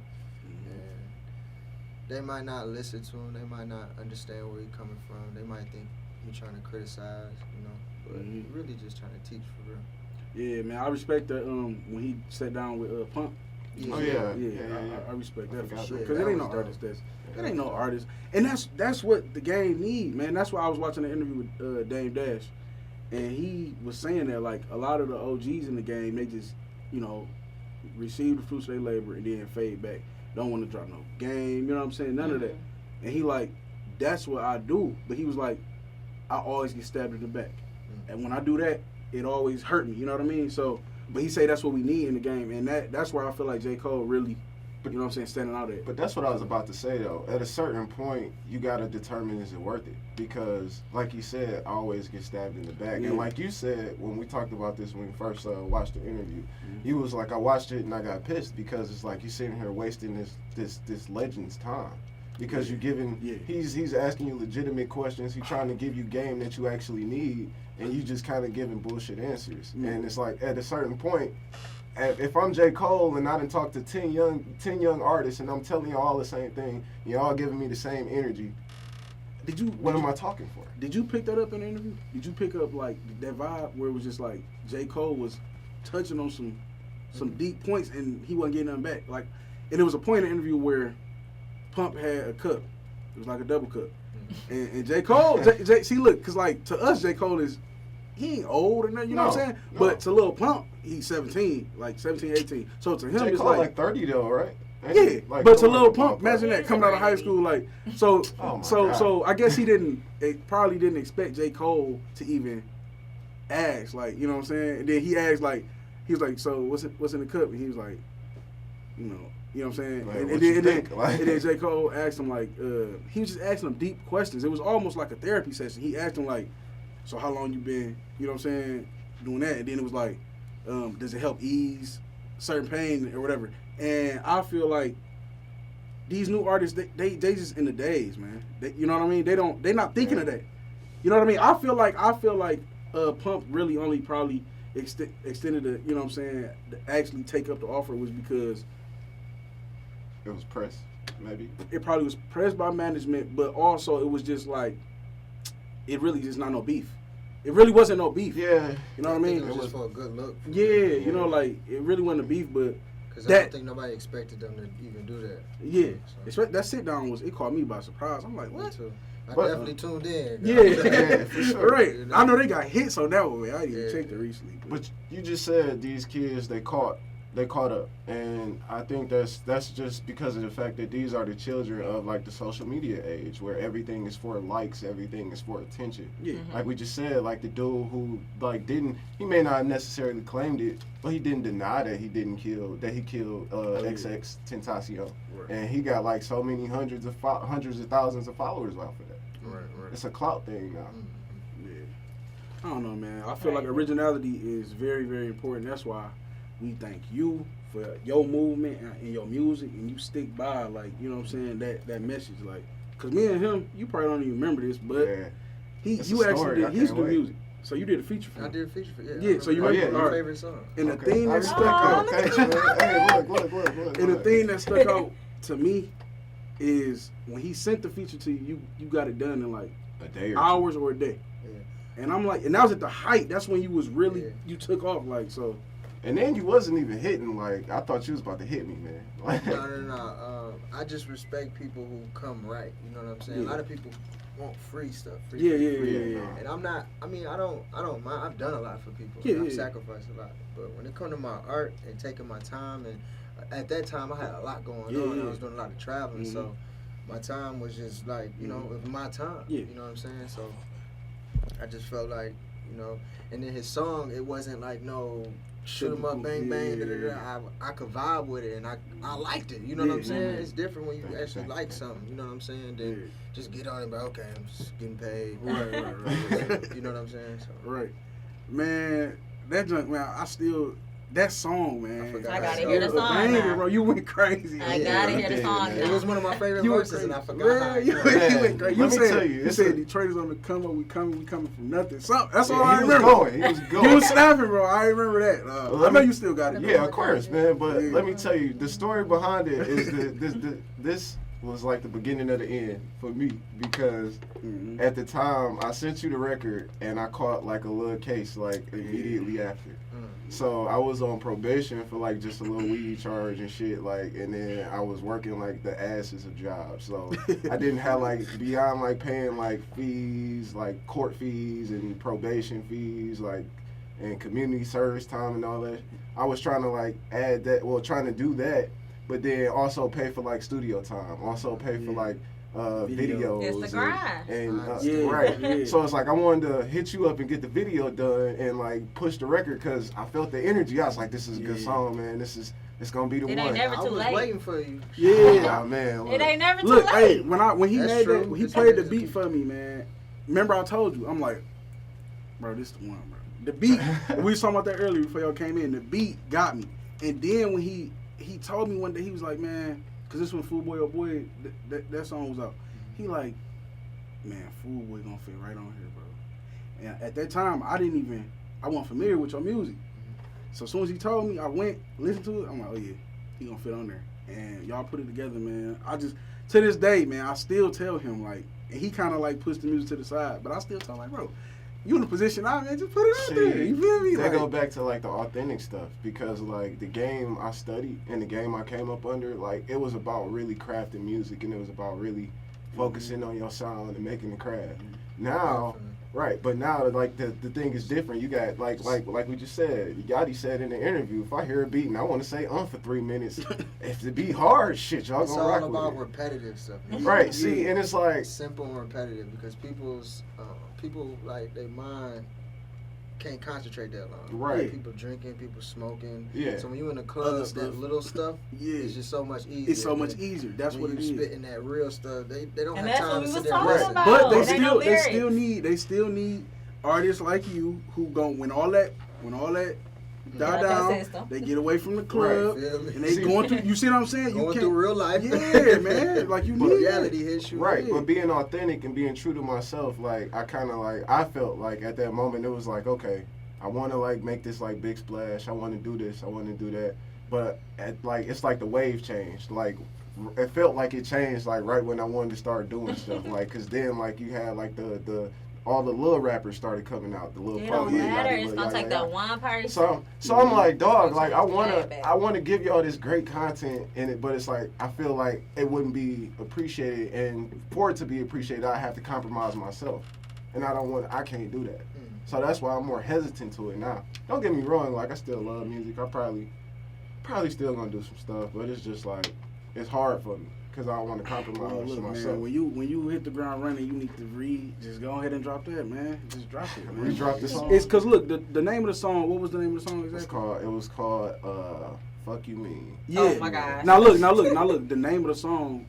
Mhm. And they might not listen to him. They might not understand where he's coming from. They might think he's trying to criticize, you know. But Mhm. he really just trying to teach for real. Yeah, man. I respect that. When he sat down with Pump. Oh, yeah. I respect that for forgot sure. that. Because Yeah, it ain't that no was artist dope. it ain't no artist, and that's what the game need, man. That's why I was watching an interview with Dame Dash, and he was saying that like a lot of the OGs in the game, they just receive the fruits of their labor and then fade back. Don't want to drop no game, you know what I'm saying? None of that. And he like, that's what I do. But he was like, I always get stabbed in the back, and when I do that, it always hurt me. You know what I mean? So, but he say that's what we need in the game, and that's where I feel like J. Cole really. You know what I'm saying? Standing out at. But that's what I was about to say, though. At a certain point, you got to determine, is it worth it? Because, like you said, I always get stabbed in the back. Yeah. And like you said, when we talked about this when we first watched the interview, Mhm. you was like, I watched it and I got pissed, because it's like you're sitting here wasting this legend's time. Because you're giving, Yeah. he's asking you legitimate questions. He's trying to give you game that you actually need, and you just kind of giving bullshit answers. Yeah. And it's like, at a certain point, if I'm J. Cole and I done talked to 10 young artists and I'm telling you all the same thing, you're all giving me the same energy, what am I talking for? Did you pick that up in the interview? Did you pick up like that vibe where it was just like J. Cole was touching on some deep points and he wasn't getting them back? Like, and there was a point in the interview where Pump had a cup. It was like a double cup. And J. Cole, see, look, because like to us, J. Cole he ain't old or nothing, you know what I'm saying? No. But to Lil Pump, he's 17, like 17, 18. So to him, J. it's Cole like 30 though, right? Ain't yeah, he? Like, but to come on, Lil come on, Pump, imagine bro. that coming out of high school, like so. Oh my so God. so I guess it probably didn't expect J. Cole to even ask, like, you know what I'm saying. And then he asked, like, he was like, so what's in the cup? And he was like, you know what I'm saying. Like, and what you then think? Like- and then J. Cole asked him like, he was just asking him deep questions. It was almost like a therapy session. He asked him like, so how long you been, you know what I'm saying, doing that? And then it was like, does it help ease certain pain or whatever? And I feel like these new artists, they just in the days, man. You know what I mean? They not thinking of that. You know what I mean? I feel like Pump really only probably extended the, you know what I'm saying, to actually take up the offer was because It was press, maybe. it probably was pressed by management, but also it was just like, it really just not no beef. It really wasn't no beef. Yeah. You know what I mean? It was just for a good look. Yeah, you know, like, it really wasn't a beef, but Because I that- don't think nobody expected them to even do that. yeah. So, That sit down it caught me by surprise. I'm like, me what? too. I But- definitely tuned in. Yeah, for sure. right. You know? I know they got hits on that one, man. I didn't even Yeah. check it recently. But you just said these kids, they caught they caught up, and I think that's just because of the fact that these are the children of like the social media age, where everything is for likes, everything is for attention. Yeah. Like we just said, like the dude who like he may not necessarily claimed it, but he didn't deny that he killed XX Tentacion, Right. and he got like so many hundreds of thousands of followers off of that. Right. It's a clout thing now. Yeah. I don't know, man. I feel like originality is very, very important. That's why we thank you for your movement and your music, and you stick by, like, you know what I'm saying, that message. Like, because me and him, you probably don't even remember this, but It's you a actually story. did I his can't the wait. music. So you did a feature for him. I did a feature for Yeah, so you remember remember my our favorite song. And the Okay. thing I that respect stuck out, that. Thanks, man. Hey, look. and the thing that stuck out to me is when he sent the feature to you, you got it done in like A day or two. hours or a day. Yeah. And I'm like, and that was at the height. That's when you was really, Yeah. you took off, like, so. And then you wasn't even hitting. Like I thought you was about to hit me, man. Like, No. I just respect people who come right. You know what I'm saying? Yeah. A lot of people want free stuff. Free, Yeah, free, yeah, free. yeah, yeah. And I'm not. I mean, I don't mind. I've done a lot for people. Yeah, I've yeah. sacrificed a lot. But when it comes to my art and taking my time, and at that time I had a lot going Yeah, on. yeah. I was doing a lot of traveling, so my time was just like, you know, it was my time. Yeah. You know what I'm saying? So I just felt like, you know, and then his song, it wasn't like no shoot 'em up, bang bang, da, da, da. I could vibe with it, and I liked it. You know what I'm saying? Yeah. It's different when you Thank you, actually thank you, like thank something. You know what I'm saying? Yeah. Then just get on it, but okay, I'm just getting paid. Right. You know what I'm saying? So. Right. Man, that junk, man, that song, man. I forgot I gotta that hear the song. song Banger, now. bro. You went crazy. I Yeah, gotta you hear the did, song man. It now. was one of my favorite You went verses, and I crazy. forgot how. Man, you it went went. crazy. Let me said, tell you, you it's said a- Detroiters on the come up, we coming from nothing. That's Yeah, all I he was remember. going. He was going. You was snapping, bro. I remember that. Well, I know you still got it. Yeah, of course, man. But Yeah. let me tell you, the story behind it is this was like the beginning of the end for me, because Mhm. at the time I sent you the record and I caught like a little case like immediately after. So I was on probation for like just a little weed charge and shit, like, and then I was working like the asses of jobs. So I didn't have like beyond like paying like fees, like court fees and probation fees, like, and community service time and all that. I was trying to like add that, trying to do that, but then also pay for like studio time, also pay for like Video. videos. It's the grind. And Yeah, right. yeah. So it's like I wanted to hit you up and get the video done and like push the record, because I felt the energy. I was like, this is a good Yeah. song, man. It's gonna be the It one. ain't never I too was late. waiting for you. Yeah. Oh, man. It ain't never too Look, hey, late. when he That's made true. that, when he That's played the true. beat for me, man. Remember I told you, I'm like, bro, this the one, bro. The beat, we was talking about that earlier before y'all came in. The beat got me, and then when he told me one day, he was like, man, because this when Fool Boy Oh Boy, that song was out. He like, man, Fool Boy gonna fit right on here, bro. And at that time, I wasn't familiar with your music. So as soon as he told me, I went, listened to it. I'm like, oh yeah, he gonna fit on there. And y'all put it together, man. To this day, man, I still tell him, like, and he kind of like pushed the music to the side, but I still tell him, like, bro, you in the position I'm in, just put it out there. You feel me? They Like, go back to like the authentic stuff, because like the game I studied and the game I came up under, like it was about really crafting music, and it was about really focusing on your sound and making the craft. Now, right, but now like the thing is different. You got like we just said, Yachty said in the interview, if I hear a beat and I want to say for 3 minutes, if the beat hard, shit, y'all It's gonna rock all with about it. repetitive stuff. Right, see, and it's like, It's simple and repetitive, because people like their mind can't concentrate that long. Right. People drinking, people smoking. Yeah. So when you in the Other club, stuff. that little stuff yeah, is just so much easier. it's so much than easier. That's when what it you is. spitting that real stuff. They don't And have that's time what to we sit was there and talking listen. about. But It ain't no they still need artists like you who go when all that die Like your down, system. they get away from the club Feel me? and they going through. You see what I'm saying? You Going can't. through real life. Yeah, man. Like you But need reality hits you. right, Yeah. but being authentic and being true to myself, like I kind of like, I felt like at that moment it was like, okay, I want to like make this like big splash. I want to do this. I want to do that. But it's like the wave changed. Like it felt like it changed like right when I wanted to start doing stuff. Like, cause then like you had like the all the little rappers started coming out. The little It Pump, don't Lil matter. Yachty, It's Lil gonna Yachty, take Yachty. that one person. So I'm like, dog, like I Yeah, wanna give y'all this great content in it, but it's like I feel like it wouldn't be appreciated, and for it to be appreciated, I have to compromise myself, and I can't do that. So that's why I'm more hesitant to it now. Don't get me wrong, like I still love music. I probably probably still gonna do some stuff, but it's just like it's hard for me because I don't want to compromise Look, myself. man, when you hit the ground running, you need to just go ahead and drop that, man. Just drop it, man. Re-drop the song. It's because look, the name of the song. What was the name of the song exactly? It was called "Fuck You Mean." Yeah. Oh my gosh. Now look. The name of the song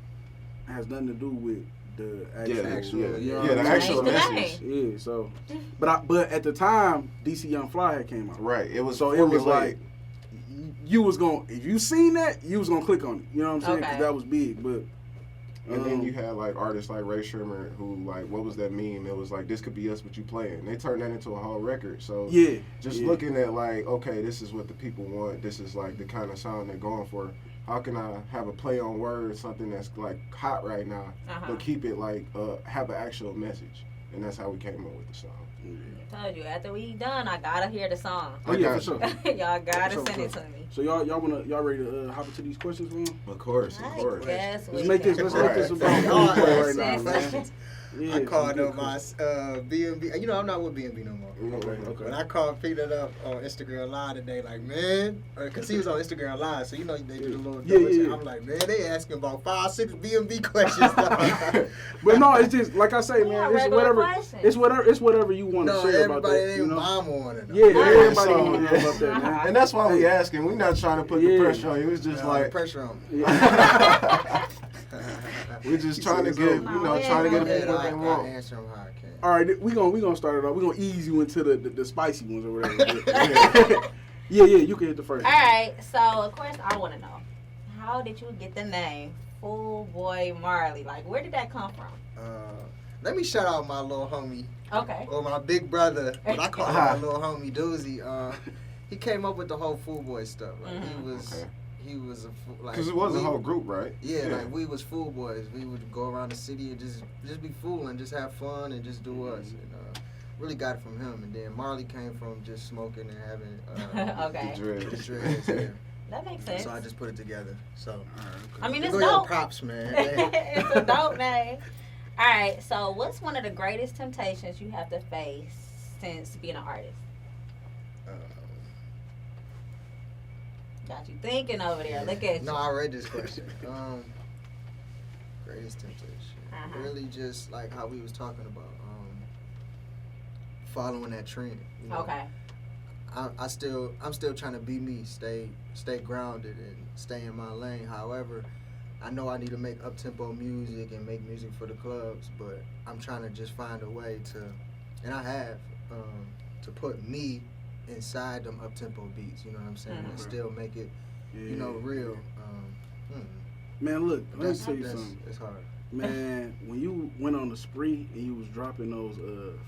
has nothing to do with the actual. The actual message. Yeah. So, but at the time, DC Young Fly had came out. Right. It was So it was like you was gonna, if you seen that, you was gonna click on it. You know what I'm saying? Because that was big. But and then you had like artists like Ray Sherman who like, what was that meme? It was like, this could be us, but you playing. They turned that into a whole record. So looking at like, okay, this is what the people want. This is like the kind of sound they're going for. How can I have a play on words, something that's like hot right now, but keep it like have an actual message? And that's how we came up with the song. I told you, after we done, I gotta hear the song. Oh yeah, for sure. Y'all gotta send it to me. So y'all ready to hop into these questions, man? Of course. Let's make this about right now, man. Yeah, I called up my BMB. You know, I'm not with BMB no more. Okay. When I called Peter up on Instagram Live today, like, man, because he was on Instagram Live, so you know they do a little double. I'm like, man, they asking about 5-6 BMB questions. But no, it's just like I say, man. It's whatever you want to share about that. Everybody, mama wanted them. Yeah, everybody want to know about that, man. And that's why we asking. We're not trying to put the pressure on you. It's just like pressure on me. We're just trying to get, trying to get the people they want. Answer them how I can. All right, we gonna start it off. We gonna ease you into the spicy ones or whatever. Yeah, you can hit the first. All right, so of course I want to know, how did you get the name Fool Boy Marley? Like, where did that come from? Let me shout out my little homie. Okay. Or my big brother. But I call him my little homie Doozy. He came up with the whole Fool Boy stuff. Like he was a fool. Because it was a whole group, right? Yeah, like we was Fool Boys. We would go around the city and just be fooling, just have fun and just do us. And really got it from him. And then Marley came from just smoking and having okay. the dreads. Yeah. That makes sense. So I just put it together. So I mean, it's go dope. Props, man. It's a dope name. All right, so what's one of the greatest temptations you have to face since being an artist? Got you thinking over there. Look at you. No, I read this question. Greatest temptation. Really just like how we was talking about. Following that trend. You know? Okay. I'm still trying to be me, stay grounded and stay in my lane. However, I know I need to make up-tempo music and make music for the clubs, but I'm trying to just find a way to, and I have, to put me inside them up-tempo beats, you know what I'm saying? And still make it, real. Man, look, let me tell you something. It's hard. Man, when you went on the spree and you was dropping those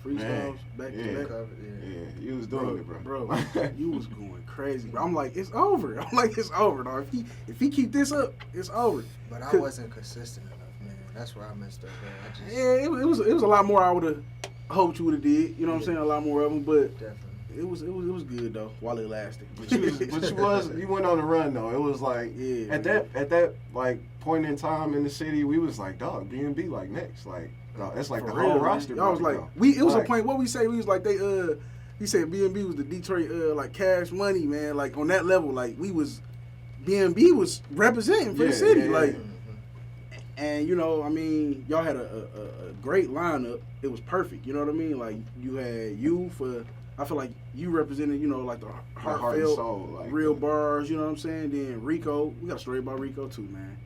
freestyles back to back, yeah, you was doing it, bro. You was going crazy, bro. I'm like, it's over. It's over, dog. If he keep this up, it's over. But I wasn't consistent enough, man. That's where I messed up, man. It was a lot more I would have hoped you would have did. You know what I'm saying? A lot more of them, but definitely. It was good though while it lasted. But you went on the run though. It was like at that like point in time in the city, we was like, dog, BMB like next, like that's like For the real, whole roster. I was like, it was a point. What we say, we was like he said BMB was the Detroit like Cash Money, man. Like on that level, like BMB was representing for the city, like. And I mean, y'all had a great lineup. It was perfect. You know what I mean? Like you had I feel like you represented, like the heartfelt, and soul, like real bars, you know what I'm saying? Then Rico, we got a story about Rico too, man.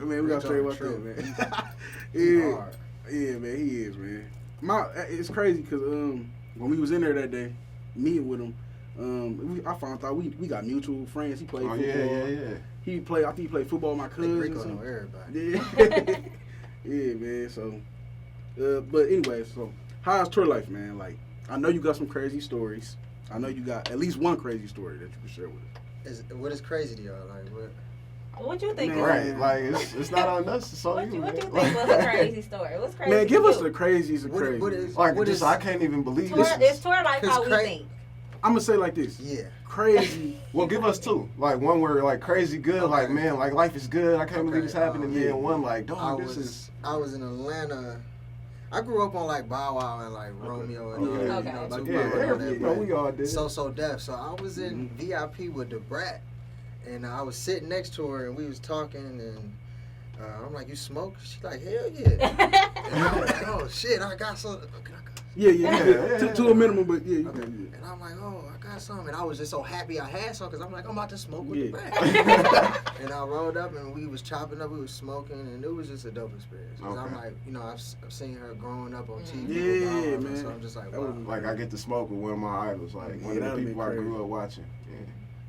Man, we got a story about that, man. Yeah, man, he is, man. It's crazy because when we was in there that day, meeting with him, I found out we got mutual friends. He played football. Yeah. I think he played football with my cousin. Rico know everybody. Yeah. Yeah, man. So, but anyway, so how's tour life, man? Like, I know you got some crazy stories. I know you got at least one crazy story that you can share with us. What is crazy to y'all? Like what? What you think? Right, like it's not on us. It's on what you. You man. think was a crazy story? What's crazy? Man, give us the craziest of crazy. I can't even believe tour, this. It's tour like how we think. I'm gonna say like this. Yeah. Crazy. Well, give us two. Like one where like crazy good, like man, like life is good. I can't believe this happened. And then one like, dog, I was in Atlanta. I grew up on like Bow Wow and like Romeo and we all did. So Def. So I was in VIP with the Brat, And I was sitting next to her, and we was talking, and I'm like, "You smoke?" She's like, "Hell yeah!" And I'm like, "Oh shit, I got some." Yeah. To a minimum, but yeah. You Okay. can, And I'm like, "Oh, I got some," and I was just so happy I had some because I'm like, I'm about to smoke with Yeah. the bag. And I rolled up, and we was chopping up, we was smoking, and it was just a dope experience. 'Cause I'm Okay. like, you know, I've seen her growing up on TV. Yeah, with man. So I'm just like, That wow. would've Like I get to smoke with one of my idols, like Yeah, one of that'd the be people I crazy. grew up watching. Yeah,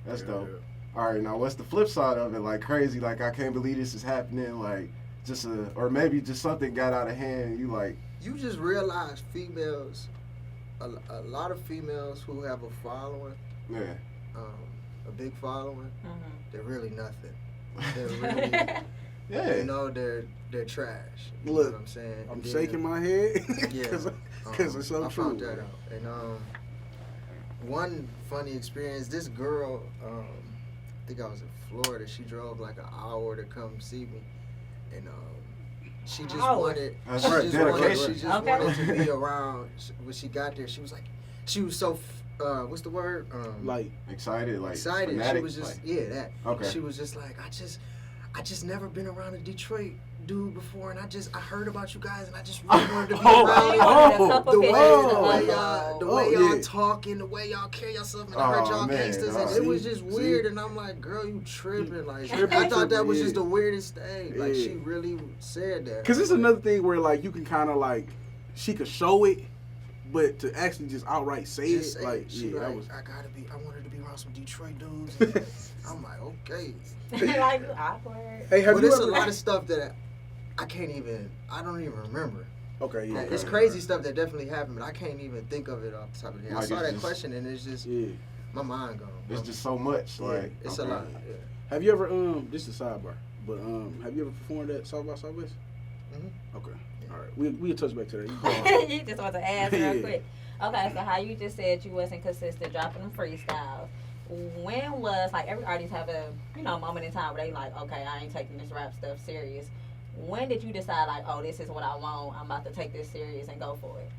that's Yeah, dope. yeah. All right, now what's the flip side of it? Like crazy, like I can't believe this is happening. Like or maybe just something got out of hand. You like, You just realize females, a lot of females who have a following, yeah, a big following, they're really nothing. They're really, yeah. you know, they're trash. You Look, know what I'm saying? I'm And then, shaking my head Yeah, because it's so I true. found that out. And one funny experience, this girl, I think I was in Florida. She drove like an hour to come see me, and she just Hour? wanted. That's She right, just dedication. wanted to be around. When she got there, she was so. What's the word? Like excited, like excited. fanatic, She was just like, that. Okay. She was just like, I just never been around a Detroit dude before, and I heard about you guys, and I just really wanted to be around y'all. The way y'all talking, the way y'all carry yourself, and I heard y'all gangsters, and it was just weird. And I'm like, girl, you tripping? Like, I thought that was just the weirdest thing. Like, she really said that. Because it's another thing where like you can kind of like she could show it, but to actually just outright say Just it, say like she yeah, like, that was. I wanted to be around some Detroit dudes. And I'm like, okay. Like awkward. Hey, have But you it's ever? a lot of stuff that I don't even remember. Okay, yeah. It's crazy stuff that definitely happened, but I can't even think of it off the top of the head. Like, I saw it's that just- question, and it's just Yeah. my mind gone. It's just so much. Yeah, Like it's okay. a lot. Yeah. Have you ever this is a sidebar, but have you ever performed at South by Southwest? Mhm. Okay. Yeah. All right. We'll touch back to that. You just want to ask Yeah. real quick. Okay, so how you just said you wasn't consistent dropping them freestyles. When was, like, every artist have a, moment in time where they like, okay, I ain't taking this rap stuff serious. When did you decide, like, oh, this is what I want, I'm about to take this serious and go for it?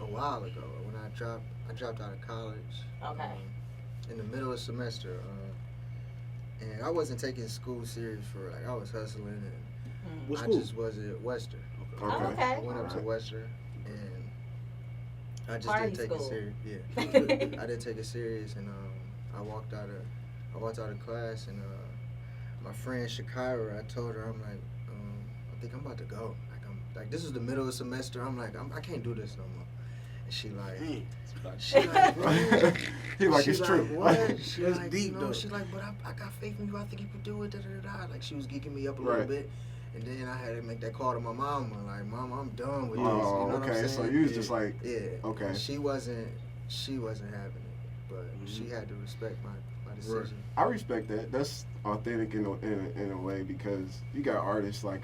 A while ago, when I dropped out of college. Okay. In the middle of semester, and I wasn't taking school serious for like I was hustling, and What I school? just was at Western. Oh, okay. I went up to Western, and I just Party didn't take school. it serious. Yeah, I didn't take it serious, and I walked out of class, and my friend Shakira, I told her, I'm like, I think I'm about to go. Like this is the middle of semester. I'm like, I can't do this no more. And she like, what? He like She it's true. What? She That's like, deep, though. She like, but I got faith in you. I think you could do it. Da, da, da, da. Like she was geeking me up a little Right. bit, and then I had to make that call to my mama. Like, Mom, I'm done with this. Oh, You know what I'm okay. saying? So you was just like, Yeah. okay. She wasn't having it, but she had to respect my decision. I respect that. That's authentic in a way because you got artists like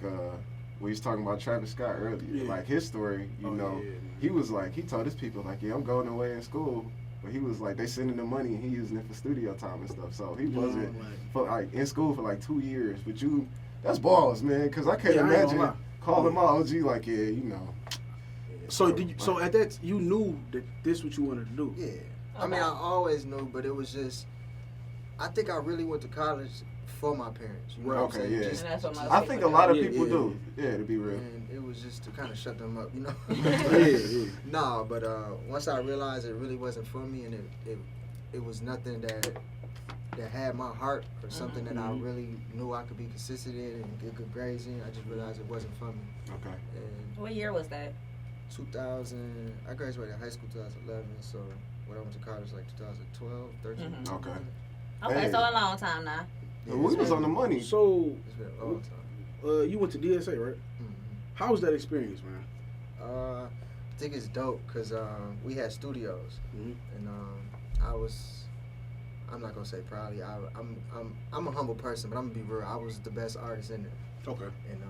we was talking about Travis Scott earlier. Yeah. Like his story, you know, he was like he told his people like, yeah, I'm going away in school, but he was like they sending him money and he using it for studio time and stuff. So he wasn't for like in school for like 2 years. But that's balls, man. Because I can't Yeah, I ain't gonna imagine lie. calling my OG like, yeah, you know. So so at that you knew that this what you wanted to do. Yeah. I mean, I always knew, but it was just, I think I really went to college for my parents. You know what I'm Okay, saying? yeah. Just- And that's what most I think a lot of Yeah, people yeah. do. Yeah, to be real. And it was just to kind of shut them up, you know? Yeah. No, but once I realized it really wasn't for me, and it was nothing that had my heart or something that I really knew I could be consistent in and get good grades in, I just realized it wasn't for me. Okay. And What year was that? 2000, I graduated high school 2011, so when I went to college like 2012, 13. Mhm. Okay. Okay, Hey. so a long time now. Yeah, we it's was been- on the money. So It's been a long time. you went to DSA, right? Mhm. How was that experience, man? I think it's dope because we had studios, Mhm. and I'm not gonna say proudly. I'm a humble person, but I'm gonna be real. I was the best artist in there, Okay. and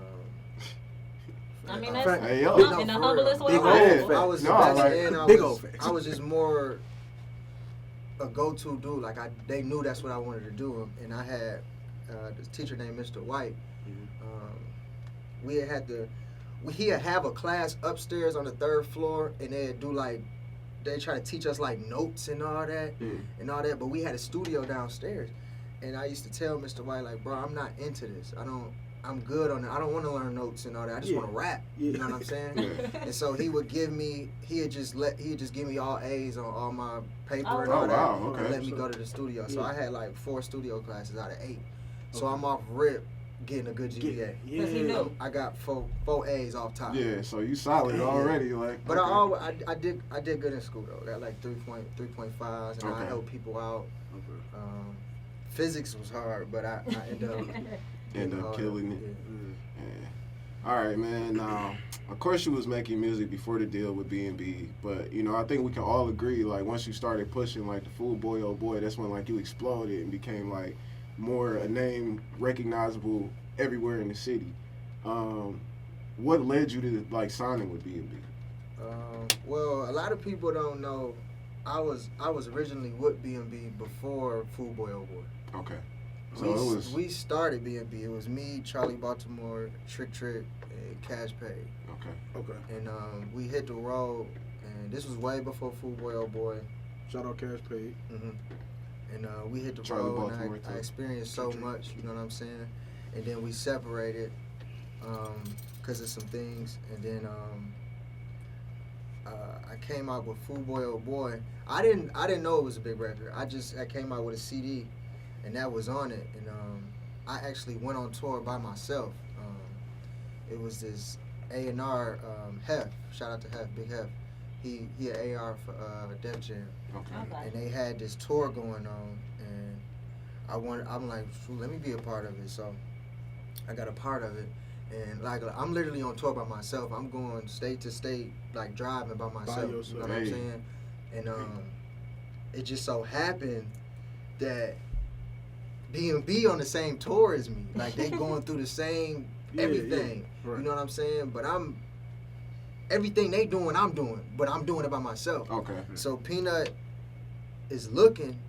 I mean, Fact- that's Hey, yo. in the for humblest real. way Big possible. old I was the No, best, like, and big old facts. I was just more a go-to dude. Like they knew that's what I wanted to do, and I had this teacher named Mr. White. He'd have a class upstairs on the 3rd floor, and they'd do like they try to teach us like notes and all that, but we had a studio downstairs, and I used to tell Mr. White like, bro, I'm not into this. I'm good on it. I don't want to learn notes and all that. I just want to rap. You know what I'm saying? And so he'd just give me all A's on all my paper and all that, okay. and let me go to the studio. So I had like 4 studio classes out of 8. So I'm off rip getting a good GPA. I got 4 A's off top. Yeah, so you solid already, like. But I did good in school though. Got like 3.5s, and I helped people out. Physics was hard, but I ended up killing it. Yeah. All right, man. Now, of course, you was making music before the deal with BMB, but you know, I think we can all agree, like, once you started pushing like the Fool Boy Oh Boy, that's when like you exploded and became like more a name recognizable everywhere in the city. What led you to like signing with BMB? Well, a lot of people don't know. I was originally with BMB before Fool Boy Oh Boy. Okay. So we started BMB. It was me, Charlie Baltimore, Trick, and Cash Pay. Okay. And we hit the road, and this was way before Fool Boy Oh Boy. Shout out Cash Pay. And we hit the Charlie road, Baltimore and I experienced so much. You know what I'm saying? And then we separated because of some things. And then I came out with Fool Boy Oh Boy. I didn't know it was a big record. I came out with a CD. And that was on it, and I actually went on tour by myself. It was this A&R, Hef. Shout out to Hef, Big Hef. He an AR for Def Jam. Okay. And they had this tour going on, and I'm like, let me be a part of it. So I got a part of it, and like I'm literally on tour by myself. I'm going state to state, like driving by myself. You know what I'm saying? And it just so happened that BMB on the same tour as me. Like, they going through the same everything. Right. You know what I'm saying? But everything they doing, I'm doing. But I'm doing it by myself. Okay. So Peanut is looking,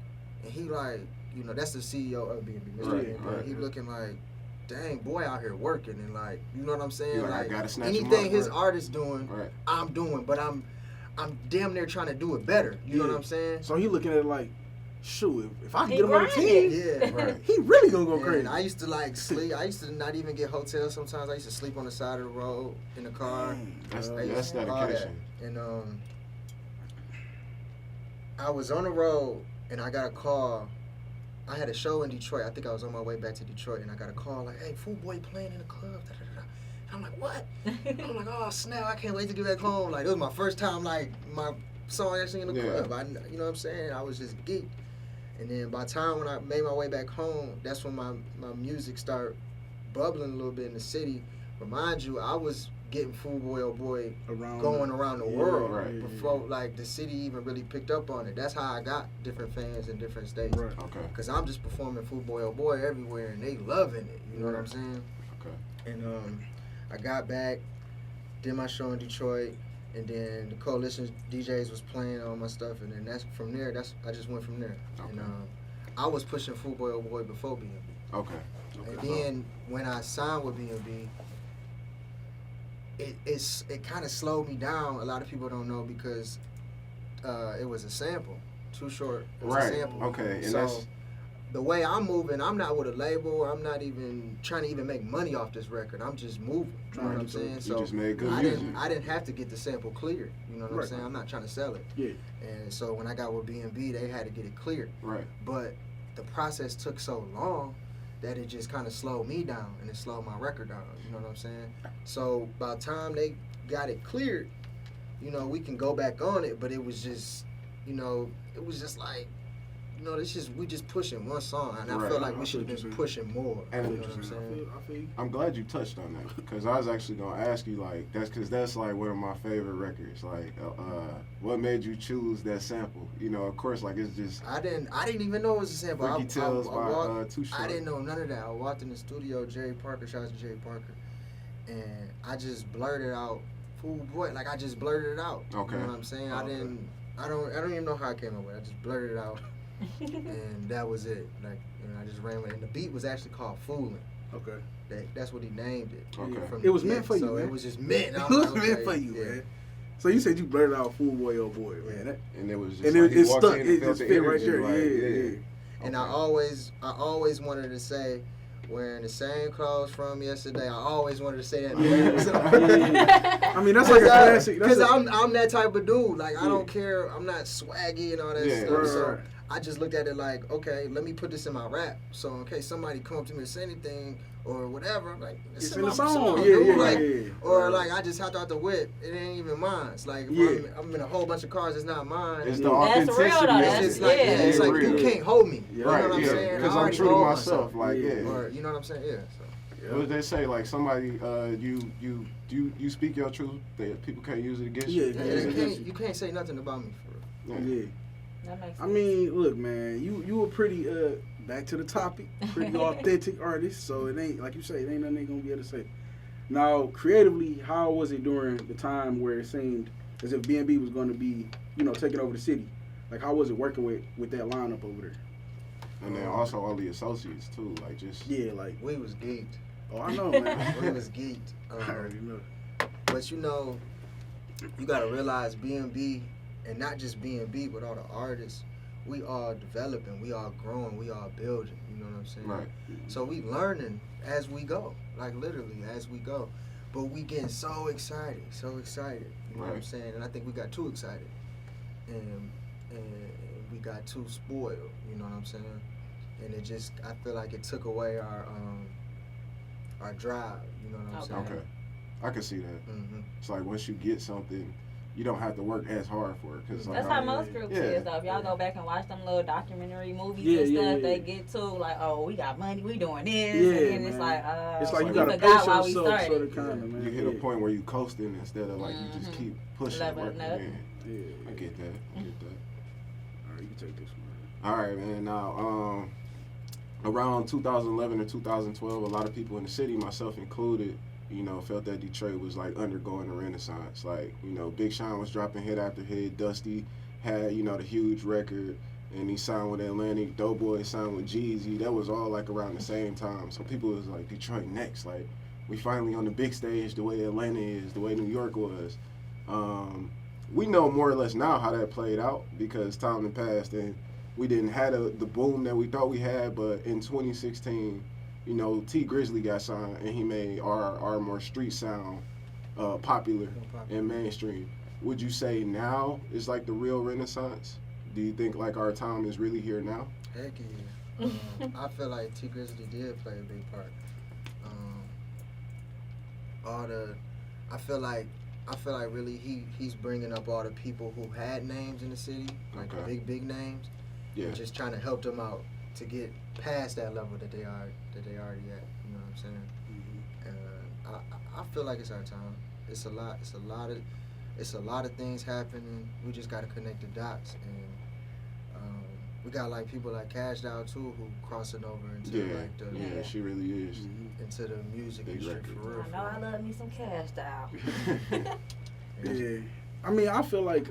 and he like, you know, that's the CEO of BMB. Right. He looking like, dang, boy out here working. And like, you know what I'm saying? Like, I gotta snatch anything him up, his artist's doing, I'm doing. But I'm damn near trying to do it better. You know what I'm saying? So he looking at it like, shoot, if I can get him on the team, right. He really gonna go crazy. I used to like sleep. I used to not even get hotels sometimes. I used to sleep on the side of the road in the car. That's dedication. And I was on the road and I got a call. I had a show in Detroit. I think I was on my way back to Detroit, and I got a call like, "Hey, Fool Boy playing in the club." Da, da, da, da. And I'm like, "What?" I'm like, "Oh snap! I can't wait to get back home." Like, it was my first time like my song actually in the club. You know what I'm saying? I was just geeked. And then by the time when I made my way back home, that's when my music started bubbling a little bit in the city. But mind you, I was getting Fool Boy Oh Boy going around the world before like the city even really picked up on it. That's how I got different fans in different states. Right. Okay. Because I'm just performing Fool Boy Oh Boy everywhere, and they loving it. You know what I'm saying? Okay. And I got back, did my show in Detroit. And then the Coalition DJs was playing all my stuff, and then I just went from there. Okay. And I was pushing Fool Boy Oh Boy before BMB. Okay. And then when I signed with BMB, it kind of slowed me down. A lot of people don't know because it was a sample. Too Short was a sample. Okay. And so the way I'm moving, I'm not with a label. I'm not even trying to even make money off this record. I'm just moving. You know what I'm saying? You just made good music. I didn't have to get the sample cleared. You know what I'm saying? I'm not trying to sell it. Yeah. And so when I got with BMB, they had to get it cleared. Right. But the process took so long that it just kind of slowed me down, and it slowed my record down. You know what I'm saying? So by the time they got it cleared, you know, we can go back on it. But it was just, you know, it was just like, you know, we just pushing one song, and I feel like we should have been pushing more. And you know what I'm saying? I'm glad you touched on that, because I was actually gonna ask you like that's like one of my favorite records. Like, what made you choose that sample? You know, of course, like it's just I didn't even know it was a sample. Ricky Tales by Too Short. I didn't know none of that. I walked in the studio, Jerry Parker, shout out to Jerry Parker, and I just blurted out "Fool Boy," like I just blurted it out. Okay. You know what I'm saying? Okay. I don't even know how I came up with it. I just blurted it out. And that was it. Like, you know, I just ran with it. And the beat was actually called "Foolin'." Okay. That's what he named it. Okay. It was meant for you, so man. it was just meant. It was meant for you, man. So you said you blurted out "Fool Boy, Oh Boy," man. That, And it was just and like it he walked stuck. in It and felt just the fit right energy, there. like, Yeah. And I always wanted to say, wearing the same clothes from yesterday. I always wanted to say that. I mean, that's like a classic. Because I'm that type of dude. Like, I don't care. I'm not swaggy and all that stuff. Right, So right. I just looked at it like, okay, let me put this in my rap. So in case somebody come up to me and say anything or whatever, I'm like, It's in in my the song. song, Yeah, dude. yeah, Like, yeah. or like I just hopped out the whip. It ain't even mine. It's like if I'm in a whole bunch of cars. It's not mine. It's the That's authenticity. real, though. of That's- it. It's like, yeah. it's like real. you can't hold me. Yeah. You know Right, what I'm yeah. saying? Because I I'm already true to hold myself. Like, Yeah. yeah. Or you know what I'm saying? Yeah. So. What did they say? Like somebody, you speak your truth. That people can't use it against you. Yeah. You can't say nothing about me for real. Yeah. That makes sense. I mean, look, man, you were pretty back to the topic, pretty authentic artist. So it ain't like you say, it ain't nothing they gonna be able to say. Now, creatively, how was it during the time where it seemed as if BMB was going to be, taking over the city? Like, how was it working with that lineup over there? And then also all the associates too. Like just We was geeked. Oh, I know, man. We was geeked. I already know. But you gotta realize BMB, and not just BMB, but all the artists, we all developing, we all growing, we all building. You know what I'm saying? right. So we learning as we go, like literally as we go. But we getting so excited. You know what I'm Right. saying? And I think we got too excited, and we got too spoiled. You know what I'm saying? And it just, I feel like it took away our drive. You know what I'm saying? Okay. I can see that. Mm-hmm. It's like once you get something, you don't have to work as hard for it. Cause That's like, how most groups is, though. If y'all go back and watch them little documentary movies and stuff, they get to like, oh, we got money, we doing this, and it's like, it's like you we gotta forgot pace why we yourself, started. sort of, kind of, man. you hit a point where you coasting instead of like you just keep pushing. Leveling working up. in. Yeah. I get that. All right, you can take this one. All right, man. Now, around 2011 or 2012, a lot of people in the city, myself included, felt that Detroit was like undergoing a renaissance. Like, Big Sean was dropping hit after hit. Dusty had, the huge record, and he signed with Atlantic. Doughboy signed with Jeezy. That was all like around the same time. So people was like, Detroit next. Like, we finally on the big stage the way Atlanta is, the way New York was. We know more or less now how that played out because time had passed and we didn't have the boom that we thought we had. But in 2016, T Grizzly got signed and he made our more street sound popular and mainstream. Would you say now is like the real renaissance? Do you think like our time is really here now? Heck yeah. I feel like T Grizzly did play a big part. I feel like really he's bringing up all the people who had names in the city, like the big names. Yeah. And just trying to help them out to get past that level that they already at. You know what I'm saying? Mm-hmm. And I feel like it's our time. It's a lot of things happening. We just gotta connect the dots, and we got like people like Cash Doll too who crossing over into like the she really is. into the music Big industry record. for real. I know I love me some Cash Doll. Yeah, I mean, I feel like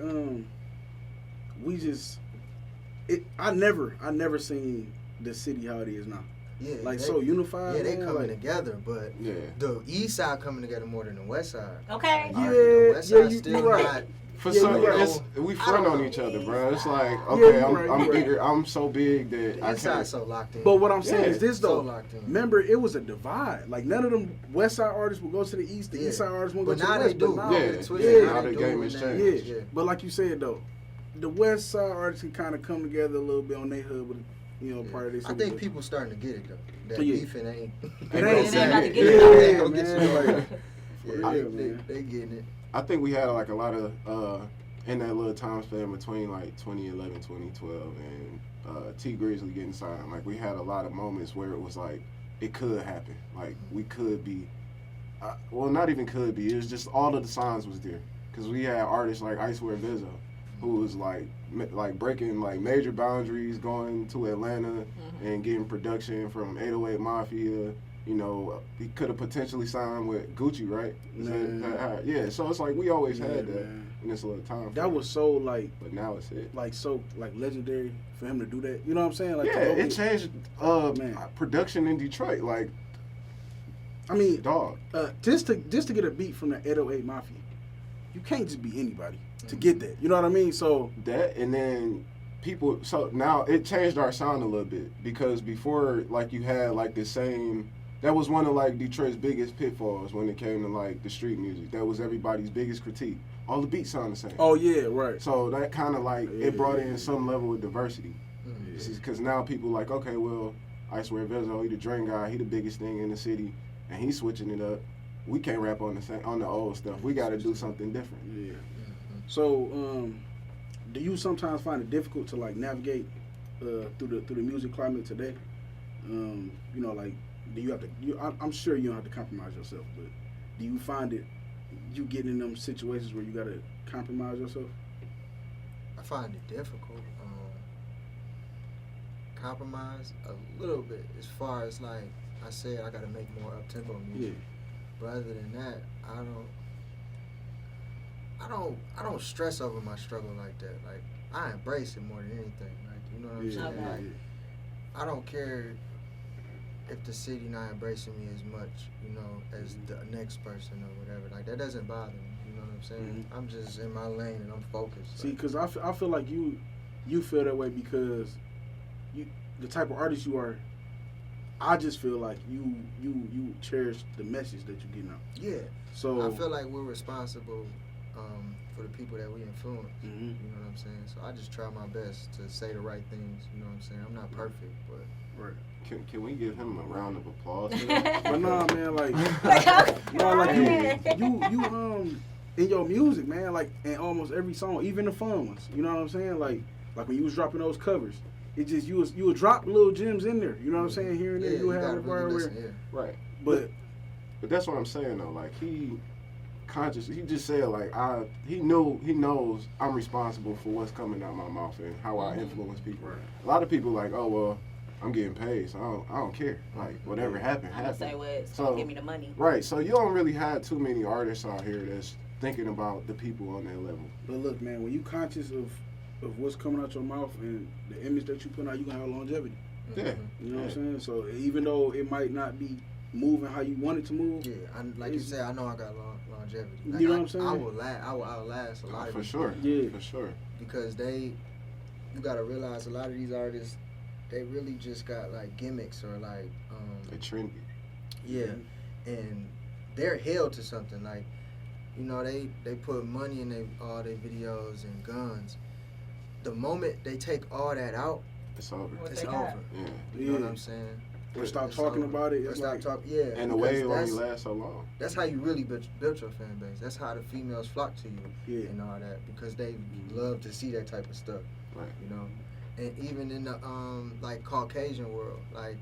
I never seen the city how it is now. Yeah, Like so unified. Yeah, they man, coming like, together, but the East Side coming together more than the West Side. Okay. The West Side you still right. not. For Yeah, some, you're right. we I front don't on know. each other, bro. It's like, Yeah, okay, you're I'm right. bigger. I'm so big that The I East Side can't. so locked in. But what I'm saying Yeah, is this so though. locked in. Remember, it was a divide. Like none of them West Side artists will go to the East. The East Side artists won't go But to the now West. they do. But now, Yeah, Now now they the do game it has now. changed. yeah. But like you said though, the West Side artists can kind of come together a little bit on their hood, but part of their. I think people starting to get it though. That Yeah. beefing ain't. It ain't about to get yeah, it though. Ain't gonna get man, you like, Yeah, yeah, man. they getting it. I think we had like a lot of in that little time span between like 2011, 2012, and T Grizzly getting signed. Like we had a lot of moments where it was like it could happen. Like we could be, well, not even could be. It was just all of the signs was there because we had artists like Icewear Vizzo, who was like breaking like major boundaries, going to Atlanta and getting production from 808 Mafia. He could have potentially signed with Gucci, right? Yeah, so it's like we always had that in this little time. That was so like, but now it's it. like so like legendary for him to do that. You know what I'm saying? Like, Yeah, it changed production in Detroit. Like, I mean, dog. just to get a beat from the 808 Mafia. you can't just be anybody to get that. You know what I mean? So that, and then people. So now it changed our sound a little bit because before, like, you had like the same. That was one of like Detroit's biggest pitfalls when it came to like the street music. That was everybody's biggest critique. All the beats sound the same. Oh yeah, right. So that kind of like it brought in some level of diversity. Yeah. Because now people like, okay, well, I swear Vezo, he the drain guy, he the biggest thing in the city, and he's switching it up. We can't rap on the old stuff. We got to do something different. Yeah. So, do you sometimes find it difficult to like navigate through the music climate today? You know, like, do you have to? I'm sure you don't have to compromise yourself, but do you find it you get in them situations where you got to compromise yourself? I find it difficult. Compromise a little bit as far as like I said, I got to make more up tempo music. Yeah. But other than that, I don't stress over my struggle like that. Like, I embrace it more than anything. Like, you know what I'm saying? Okay. Like, I don't care if the city not embracing me as much, you know, as the next person or whatever. Like, that doesn't bother me. You know what I'm saying? Mm-hmm. I'm just in my lane and I'm focused. See, like, because I feel like you feel that way because you the type of artist you are. I just feel like you cherish the message that you're getting out. yeah. So I feel like we're responsible for the people that we influence. Mhm. You know what I'm saying? So I just try my best to say the right things. You know what I'm saying? I'm not perfect, but right. Can we give him a round of applause for that? But nah, man, like, no, like you in your music, man, like in almost every song, even the fun ones. You know what I'm saying? Like when you was dropping those covers, it just you would drop little gems in there. You know what I'm saying? Here and there, yeah, you would have gotta a word really where, listen, Right. but But that's what I'm saying though. Like he just said like he knows I'm responsible for what's coming out my mouth and how I influence people. Right. A lot of people like, oh well, I'm getting paid, so I don't care. Like whatever happened, I'm gonna say happened. what's So- gonna give me the money. Right. So you don't really have too many artists out here that's thinking about the people on that level. But look, man, when you conscious of what's coming out your mouth and the image that you put out, you gonna have longevity. Yeah. You know what I'm saying? So even though it might not be moving how you want it to move, Yeah, like you said, I know I got longevity. Like, You know what I'm saying? I will outlast a lot of For these sure. people Yeah. For sure. because you gotta realize a lot of these artists, they really just got like gimmicks or like They trendy. yeah, and they're held to something. Like, you know, they put money in all their videos and guns. The moment they take all that out, It's over. What it's they over. got? Yeah. You know what I'm saying? or stop It's talking over. about it. Or It's stop like talking. Yeah. And the way it because only lasts so long. that's how you really built your fan base. That's how the females flock to you yeah, and all that because they love to see that type of stuff. Right. You know, and even in the like Caucasian world, like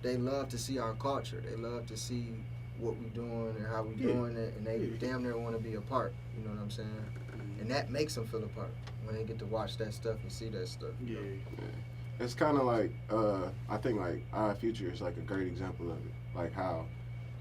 they love to see our culture. They love to see what we doing and how we doing it, and they damn near want to be a part. You know what I'm saying? And that makes them feel a part when they get to watch that stuff and see that stuff. yeah. It's kind of like I think like Our Future is like a great example of it. Like how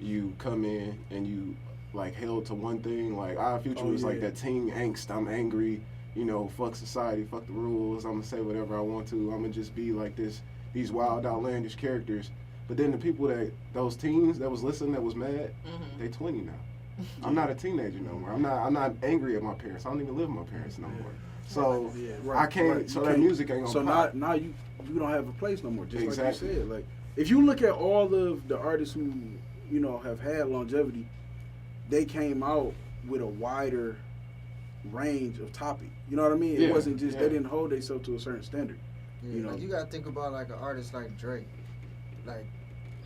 you come in and you like held to one thing. Like Our Future was like that teen angst. I'm angry. You know, fuck society, fuck the rules. I'm gonna say whatever I want to. I'm gonna just be like these wild, outlandish characters. But then the people those teens that was listening, that was mad, they 20 now. I'm not a teenager no more. I'm not angry at my parents. I don't even live with my parents no more. So Yeah, right, I can't. right. So You that can't- music ain't gonna So pop. now you don't have a place no more. Just like Exactly. you said, like if you look at all of the artists who have had longevity, they came out with a wider range of topic. You know what I mean? Yeah, It wasn't just yeah. they didn't hold themselves to a certain standard. Yeah, You know. like you gotta think about like an artist like Drake. Like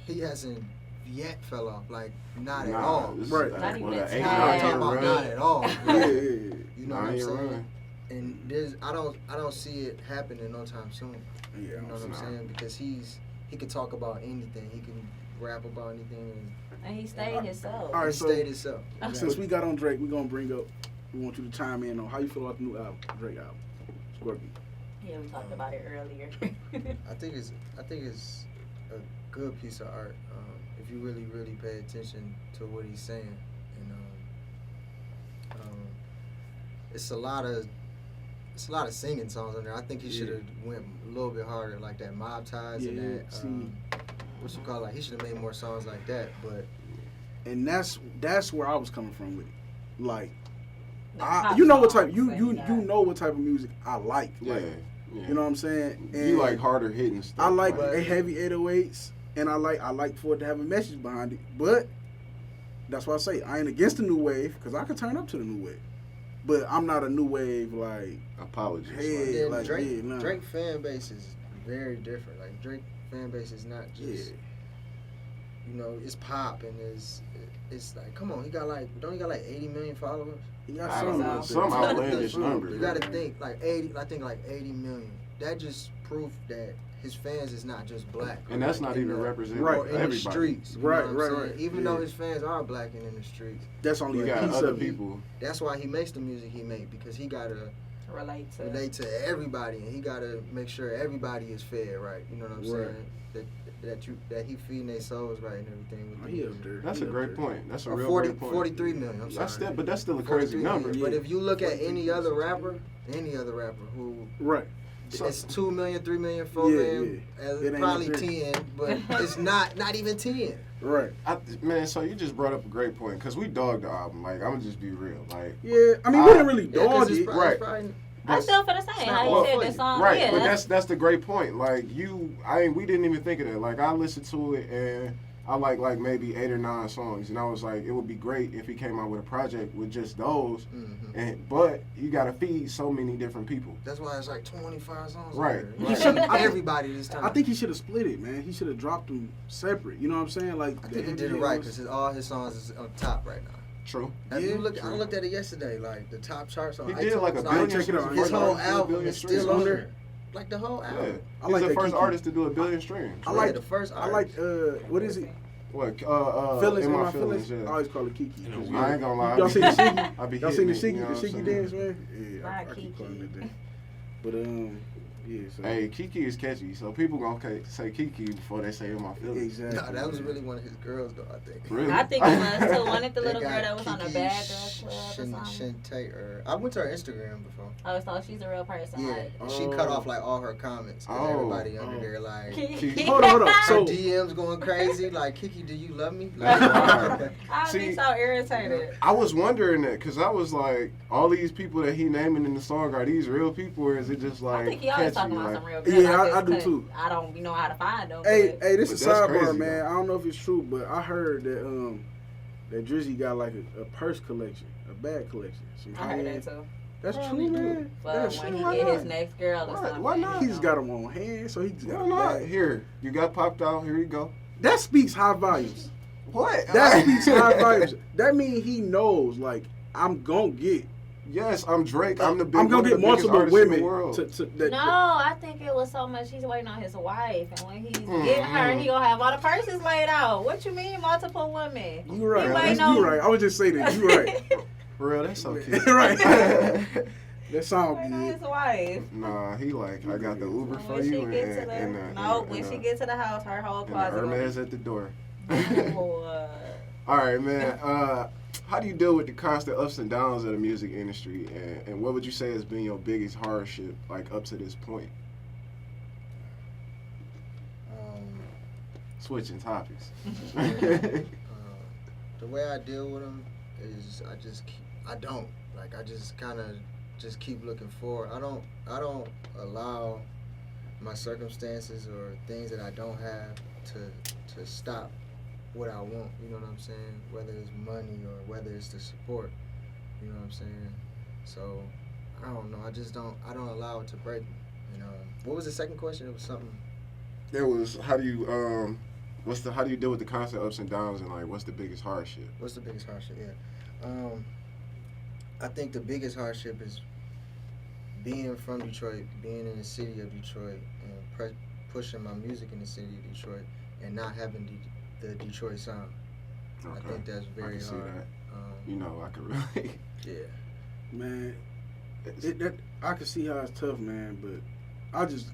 he hasn't yet fell off. Like not at all. This is Right. like, Not even what, a an tad. 8 I'm talking about run. not at all. Yeah, yeah, yeah. You know what I'm 9-year saying? run. And I don't see it happening no time soon. Yeah, You know what I'm not. saying? Because he can talk about anything. He can rap about anything. And he stayed himself. All right, He so stayed himself. since we got on Drake, we're gonna bring up. We want you to chime in on how you feel about the new album, Drake album, Scorpion. Yeah, we talked about it earlier. I think it's a good piece of art if you really pay attention to what he's saying, and it's a lot of singing songs on there. I think he should have went a little bit harder, like that Mob Ties and that what you call it, like he should have made more songs like that. But And that's where I was coming from with it. Like you know what type you know what type of music I like. Yeah. Like, Yeah. you know what I'm saying? And You like harder hitting stuff. I like right? a heavy 808s, and I like for it to have a message behind it. But that's why I say I ain't against the new wave because I can turn up to the new wave. But I'm not a new wave like apologies. Hey, Then Drake, nah. Drake fan base is very different. Like Drake fan base is not just you know, it's pop and it's like, come on, he got like 80 million followers? He got I don't know, something. some outlandish number. You gotta think like 80, I think like 80 million. That just proof that his fans is not just black. And that's like, not in even the- representing Right. or in everybody. the streets. You Right, know what I'm right. saying? Even Yeah. though his fans are black and in the streets. That's only You a got piece other of it. people. That's why he makes the music he make, because he gotta relate to everybody, and he gotta make sure everybody is fed right. You know what I'm Right. saying? That he feeding their souls right and everything. With Oh, the he up music. there. That's He a up great there. point. That's a Or real 40, great point. 43 million. I'm sorry. That's still, but that's still a crazy 43 number. million. Yeah. But if you look at 43 any million. other rapper who Right. So- it's 2 million, 3 million, 4 Yeah, million, yeah. It ain't probably up there. 10, but it's not even 10. Right. Man, so you just brought up a great point because we dogged the album. Like, I'm gonna just be real. Like, Yeah. I mean, we didn't really Yeah, 'cause dog it's it. probably, Right. it's probably, I still feel the same. not How all you said funny. this song. right, Yeah, but that's the great point. Like we didn't even think of that. Like I listened to it and I like maybe 8 or 9 songs, and I was like, it would be great if he came out with a project with just those. But you gotta feed so many different people. That's why it's like 25 songs. Right, He right. should everybody this time. I think he should have split it, man. He should have dropped them separate. You know what I'm saying? Like I think he did it right because all his songs is on top right now. True. If you look, true. I looked at it yesterday, like the top charts on He iTunes. did like a like, billion. check it out. his whole First album billion is streams still on there. Like the whole Yeah, album. I he's like the that first Kiki. artist to do 1 billion streams. I like Yeah, the first I like what is it? What? Feelings in in my my feelings. Yeah. I always call it Kiki. In a 'cause weird- I ain't gonna lie. Y'all seen the Shiggy? I be Y'all hitting seen the it, Shiggy? you know The what I'm Shiggy saying? dance, man. Yeah, I Right, keep calling Kiki. it that. But yeah. So Hey, Kiki is catchy, so people gonna say Kiki before they say in my feelings. exactly. No, that was really one of his girls, though, I think. Really? I think it was too. Wasn't the They little got girl that was on the Kiki Bad Girls Club or something? I went to her Instagram before. Oh, so she's a real person. Yeah, Like, and she cut off like all her comments. 'Cause everybody under there like, Kiki. Hold on. her So DMs going crazy. Like, Kiki, do you love me? That's wild. I'd be See- so irritated. I was wondering that because I was like, all these people that he naming in the song are these real people, or is it just like I think he always catchy? talking about Like, some real girls. Yeah, I just do couldn't- too. I don't know how to find them. hey, but this But is that's sidebar, crazy, man. though. I don't know if it's true, but I heard that that Drizzy got like a purse collection, a bag collection. Some I heard high-end- that too. That's Yeah, true, he do. man. But That's when true. he why get not? his next girl or Why- something, why not? you He's know. got them on hand, so he's got why a not? bag. Here, you got popped out. Here you go. That speaks high volumes. What? That speaks high volumes. That means he knows, like, I'm gonna get. Yes, I'm Drake. I'm the big. I'm gonna one of get the biggest multiple artists in the women world. to that. No, I think it was so much he's waiting on his wife, and when he's getting her, he gonna have all the purses laid out. What you mean, multiple women? You right. He That's, waiting on- you right. I would just say that. You right. For real, that's so cute. Right. That Waiting sound on good. his wife. Nah, he like, I got the Uber for When she you get to the when she get to the house, her whole and the closet. Hermes at the door. Boy. All right, man. How do you deal with the constant ups and downs of the music industry, and what would you say has been your biggest hardship, like up to this point? Switching topics. The way I deal with them is I just kind of just keep looking forward. I don't allow my circumstances or things that I don't have to stop what I want. You know what I'm saying? Whether it's money or whether it's the support. You know what I'm saying? So I don't know. I don't allow it to break me. You know. What was the second question? It was something. It was how do you how do you deal with the constant ups and downs, and like what's the biggest hardship? What's the biggest hardship? Yeah. I think the biggest hardship is being from Detroit, being in the city of Detroit, and pushing my music in the city of Detroit, and not having the Detroit sound. Okay. I think that's very I can see hard. that. You know, I could really. Yeah. Man, I can see how it's tough, man. But I just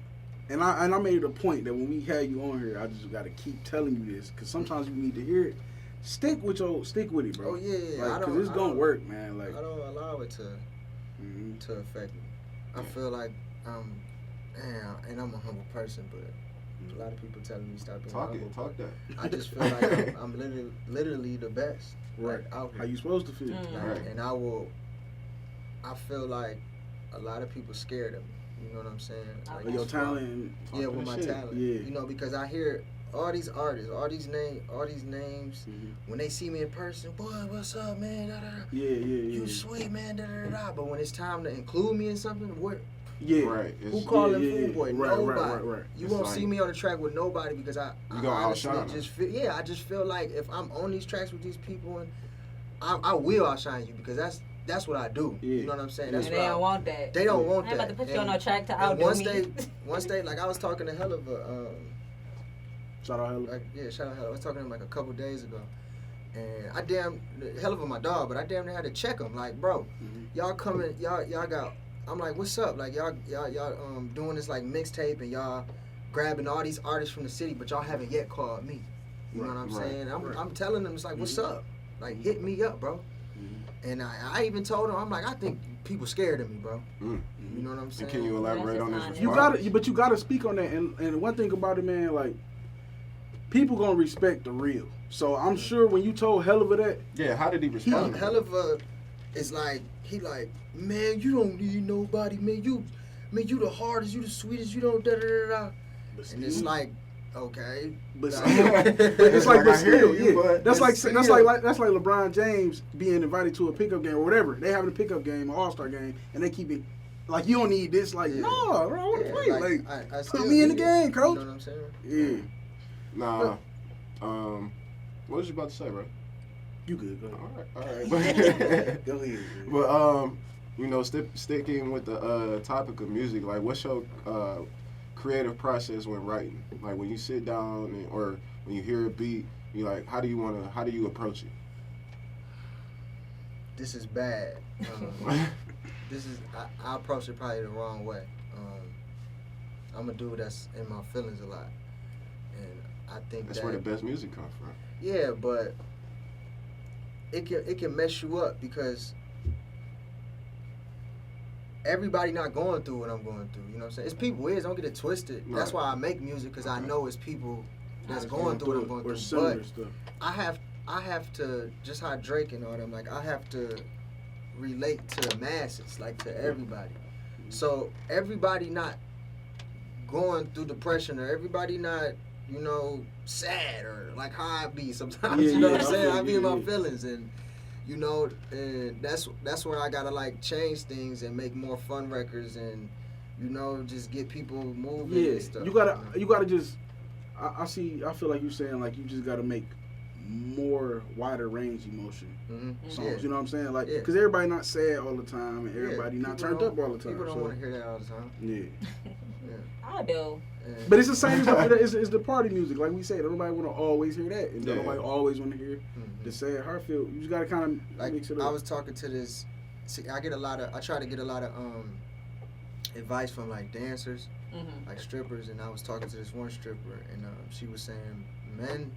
and I made it a point that when we had you on here, I just got to keep telling you this because sometimes you need to hear it. Stick with it, bro. Oh yeah. Like, cause it's gonna work, man. Like I don't allow it to affect me. I feel like and I'm a humble person, but a lot of people telling me stop being humble. Talk that. I just feel like I'm literally the best. right out here. how you supposed to feel. Mm. Like, Right. and I will I feel like a lot of people scared of me. You know what I'm saying? Like, With your talent and yeah, with my talent. Yeah. You know, because I hear all these artists, all these names, when they see me in person, boy, what's up, man? Da, da, da. Yeah. You sweet, man. Da, da, da, da. But when it's time to include me in something, what? Yeah. Right. Who calling Fool Boy? Right, Nobody. Right. You It's won't like, see me on the track with nobody because I gonna honestly outshine just feel, I just feel like if I'm on these tracks with these people, and I will outshine you because that's what I do. Yeah. You know what I'm saying? And That's they what don't want that. they don't want I ain't that. about to put you And- on no track to and outdo me. once they, like I was talking to Hell of a, Shout out, Hella. like shout out Hell. I was talking to him like a couple days ago, and Hell of a my dog, but I damn near had to check him. Like, bro, y'all coming, y'all got. I'm like, what's up? Like y'all doing this like mixtape and y'all grabbing all these artists from the city, but y'all haven't yet called me. You know what I'm saying? I'm telling them, it's like, what's up? Like, hit me up, bro. And I even told him, I'm like, I think people scared of me, bro. You know what I'm saying? And can you elaborate on this That's response? You gotta speak on that. And one thing about it, man, like, people gonna respect the real. So I'm sure when you told Hell of a that, Yeah, how did he respond? Hell of a is like, he like, man, you don't need nobody, man. You the hardest, you the sweetest, you don't da da da da. And it's like, okay, but Nah. it's like, but I hear still, you, yeah. but That's like still. that's like LeBron James being invited to a pickup game or whatever. They having a pickup game, an All-Star game, and they keep it like, you don't need this. Like, Yeah. no, bro, I want to play. Like, I still put me in the need it. game, coach. You know what I'm saying? Yeah, Nah. What was you about to say, bro? you good. Go All ahead. right. Go ahead. Man. But you know, sticking with the topic of music, like, what's your creative process when writing? Like, when you sit down or when you hear a beat, you like, how do you approach it? This is bad. I approach it probably the wrong way. I'm a dude that's in my feelings a lot, and I think That's where the best music comes from. Yeah, but it can mess you up because everybody not going through what I'm going through. You know what I'm saying? It's people don't get it twisted. Right. That's why I make music, because I know it's people that's Going going through what I'm going or through. similar But stuff. I have to, just how Drake and all them, like, I have to relate to the masses, like, to everybody. So everybody not going through depression, or everybody not, you know, sad, or like how I be sometimes. Yeah, you know yeah, what I'm I saying? feel I you, be in my yeah. feelings, and you know, and that's where I gotta like change things and make more fun records, and you know, just get people moving Yeah, and stuff. you gotta just. I feel like you're saying, like, you just gotta make more wider range emotion Mm-hmm. songs. Yeah. You know what I'm saying? Like, Yeah. because everybody not sad all the time, and everybody Yeah, not people turned don't- up all the time. People don't so, want to hear that all the time. yeah. I do. And But it's the same as it's the party music. Like we said, everybody want to always hear that, and Yeah. nobody always want to hear Mhm. the sad heartfelt. You just gotta kind of like mix it I up. was talking to this. See, I try to get a lot of advice from like dancers, Mm-hmm. like strippers, and I was talking to this one stripper, and she was saying men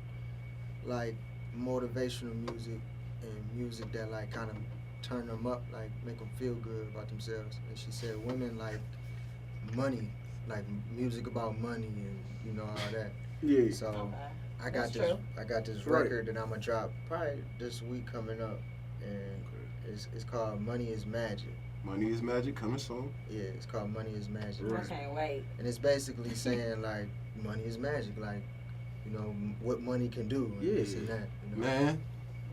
like motivational music and music that like kind of turn them up, like make them feel good about themselves. And she said women like money, like music about money, and you know all that. Yeah. So Okay. I got That's this. true. I got this Right. record that I'm gonna drop probably this week coming up, and it's called Money Is Magic. Money is magic, coming soon. Yeah, it's called Money Is Magic. Right. I can't wait. And it's basically saying like money is magic, like you know what money can do, and Yeah. this and that. You know? Man,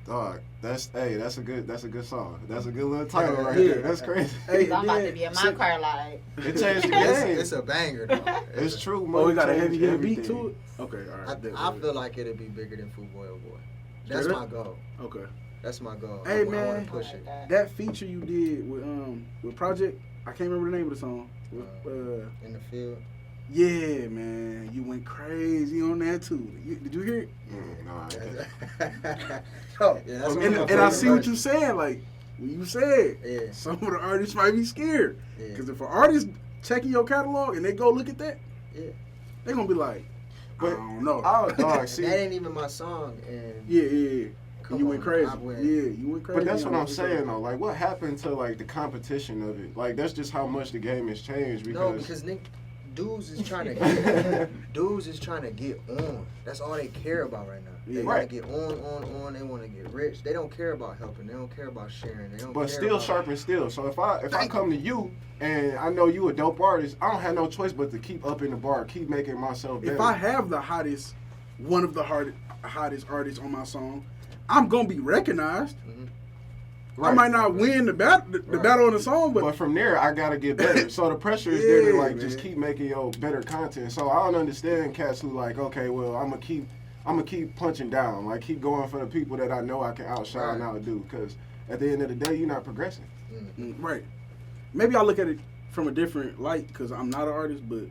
dog, that's a good song. That's a good little title right Yeah. there. That's crazy. Hey, I'm about to then- be in my so- car like. It changed the It's, game. it's a banger though. It's true. Oh, we Money got a changed heavy hitter beat everything. to it. Okay, all right. I feel like it'll be bigger than Footboy Oh Boy. That's Straight my up? goal. Okay. That's my goal. Hey, I man. want to push it. That feature you did with Project, I can't remember the name of the song. In the field. Yeah, man, you went crazy on that too. Did you hear it? No, I ain't. Oh, yeah, that's one of my And I favorite see what verses. you saying. Like when you said, Yeah. some of the artists might be scared Yeah. because if an artist checking your catalog and they go look at that, Yeah. they gonna be like, But- I don't know. Oh, dog, And see. that ain't even my song, and Yeah. come You on, went crazy. I went- Yeah, you went crazy. But that's what on I'm it. saying though. Like, what happened to like the competition of it? Like, that's just how much the game has changed. no, Because because Nick, dudes is trying to get on. That's all they care about right now. They want to get on. They want to get rich. They don't care about helping. They don't care about sharing. They don't. But care still about sharpen still. So if I come to you and I know you a dope artist, I don't have no choice but to keep up in the bar, keep making myself better. If I have one of the hottest artists on my song, I'm gonna be recognized. Mm-hmm. I might not win the battle on the song, but from there I gotta get better. So the pressure is there to man. just keep making your better content. So I don't understand cats who like, okay, well I'm gonna keep punching down, like keep going for the people that I know I can outshine and outdo. Because at the end of the day, you're not progressing. Mm-hmm. Right. Maybe I look at it from a different light because I'm not an artist, but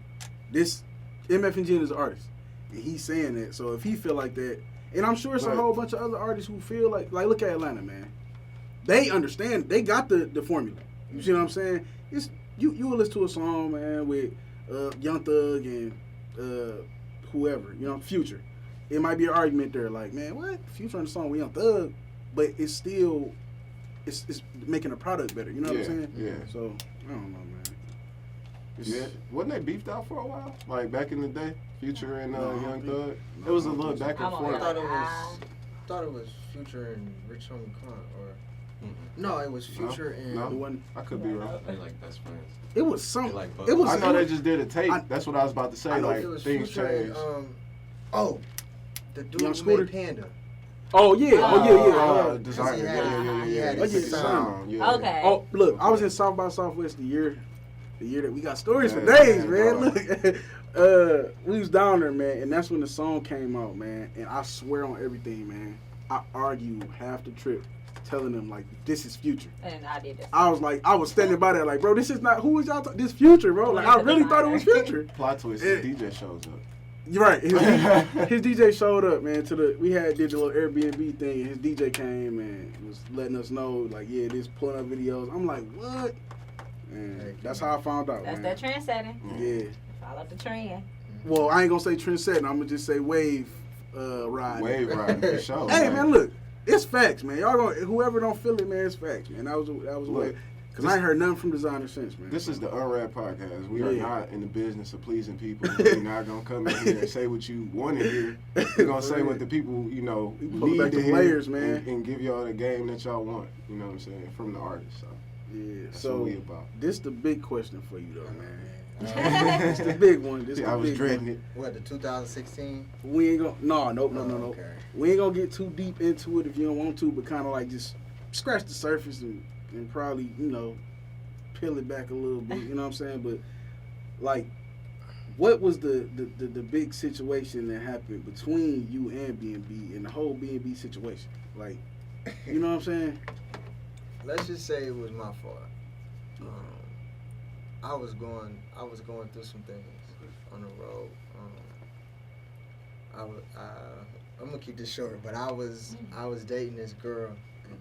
this MFNG is an artist, and he's saying that. So if he feel like that, and I'm sure it's a whole bunch of other artists who feel like look at Atlanta, man. They understand. They got the formula. You see what I'm saying? It's you will listen to a song, man, with Young Thug and whoever, Future. It might be an argument there, like, man, what? Future on the song with Young Thug, but it's still it's making a product better. You know what I'm saying? Yeah. So I don't know, man. Wasn't they beefed out for a while? Like back in the day, Future and Young Thug. It was a little back and forth. I thought it was Future and Rich Homie Con, or no, it was Future and it wasn't. I could be wrong. They like best friends. It was some. Like it was. I know they just did a tape. That's what I was about to say. Like it was things Future changed. And, the dude Young who Scooter? made Panda. Oh yeah. Designer. He had the sound. Yeah. Okay. Oh look, I was in South by Southwest the year that we got stories for days, man. Look, we was down there, man, and that's when the song came out, man. And I swear on everything, man, I argued half the trip, telling them like, this is Future. And I did this. I was standing by there like, bro, this is not, who is y'all this Future, bro? Like, I really thought it was Future. Plot twist, the DJ shows up. You're right. His DJ showed up, man. We did the little Airbnb thing. His DJ came and was letting us know, like, yeah, this pulling up videos. I'm like, what? And that's how I found out. That's man. that trend setting. Yeah. Follow the trend. Well, I ain't gonna say trend setting. I'm gonna just say wave ride. Wave ride for sure. Hey man, look, it's facts, man. Y'all gonna whoever don't feel it, man, it's facts, man. That was a way. Cause I ain't heard nothing from designer since, man. This is the Unwrapped Podcast. We are not in the business of pleasing people. We're not gonna come in here and say what you want to hear. We're gonna say what the people, we need back to the hear, layers, man, and give y'all the game that y'all want. You know what I'm saying, from the artist. So yeah. that's So what we about. this the big question for you, though, man. It's the big one. I was dreading it. What, the 2016? We ain't gonna. No. Okay. We ain't gonna get too deep into it if you don't want to, but kind of like just scratch the surface and probably peel it back a little bit. You know what I'm saying? But like, what was the big situation that happened between you and BMB and the whole BMB situation? Like, you know what I'm saying? Let's just say it was my fault. I was going through some things on the road. I'm gonna keep this short, but I was dating this girl, and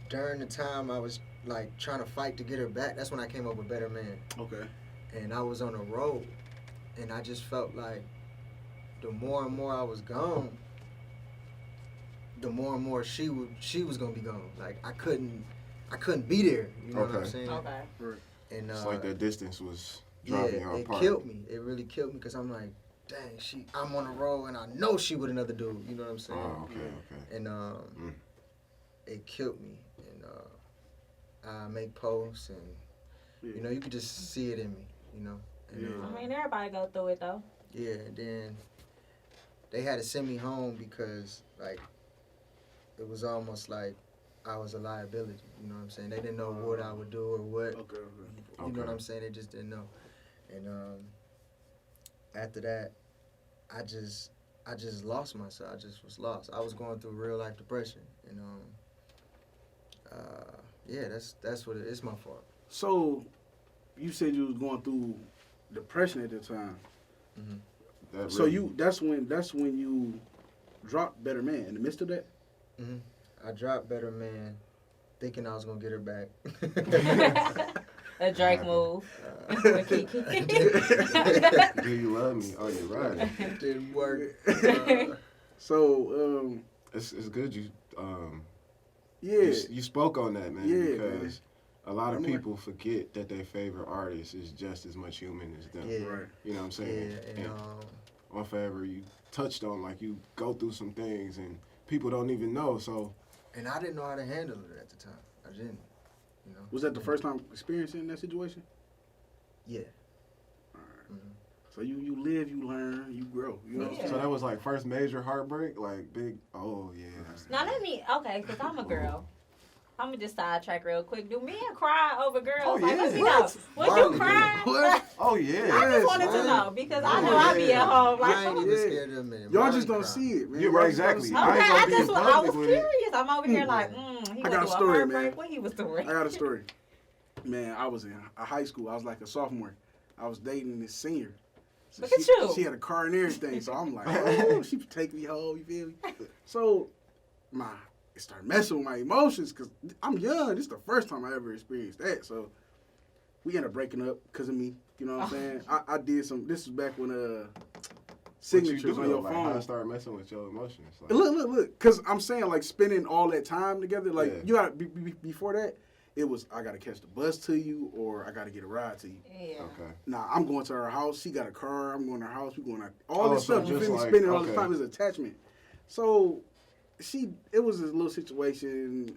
during the time I was like trying to fight to get her back. That's when I came up with Better Man. Okay. And I was on the road, and I just felt like the more and more I was gone, the more and more she was gonna be gone. Like I couldn't be there. You know what I'm saying? Okay. Right. And It's like that distance was driving her apart. it killed me. It really killed me because I'm like, dang, I'm on the road and I know she with another dude. You know what I'm saying? Oh, okay. And it killed me. And I make posts, and you could just see it in me. And, I mean, everybody go through it though. Yeah. And then they had to send me home because like it was almost like I was a liability. You know what I'm saying? They didn't know what I would do or what. Okay. You know what I'm saying? They just didn't know. And after that, I just lost myself. I just was lost. I was going through real life depression. And that's what it is. It's my fault. So, you said you was going through depression at the time. Mm-hmm. So that's when you dropped Better Man in the midst of that. Mm-hmm. I dropped Better Man, thinking I was gonna get her back. A Drake move. Do you love me? Oh, you're right. It didn't work. It's good you yeah. you spoke on that, man. Yeah, because a lot of people forget that their favorite artist is just as much human as them. Yeah. Right. You know what I'm saying? Yeah, and on Forever, you touched on, like, you go through some things and people don't even know, so. And I didn't know how to handle it at the time. I didn't, you know. Was that the first time experiencing that situation? Yeah. All right. Mm-hmm. So you live, you learn, you grow. You know what I'm Yeah. saying? So that was like first major heartbreak, like big. Oh yeah. Now because I'm a girl. I'm gonna just sidetrack real quick. Do men cry over girls? Oh, Like, yeah. let me know. Was you crying? What? Oh yeah. I just wanted to man. know because I Oh, know I be yeah. at home like. I ain't even Yeah. scared of a minute. Y'all Mine just don't cry. see it, man. You're Y'all right, just don't exactly. see Okay, it. I ain't gonna I be just in I was public with it. curious. I'm over here like, he I went got a through story, heartbreak. man. What he was doing? I got a story. Man, I was in a high school. I was like a sophomore. I was dating this senior. So Look at you. She had a car and everything. So I'm like, oh, she would take me home. You feel me? So it started messing with my emotions because I'm young. This is the first time I ever experienced that. So we ended up breaking up because of me. You know what I'm saying? I did some. This was back when signatures on your like, phone. how to start messing with your emotions. Like, Look. Because I'm saying, like, spending all that time together, like, Yeah. you got to, before that, it was, I got to catch the bus to you or I got to get a ride to you. Yeah. okay. Nah, I'm going to her house. She got a car. I'm going to her house. We going out. All this so stuff, you just feel me? like- Spending all the okay. time is attachment. So, it was this little situation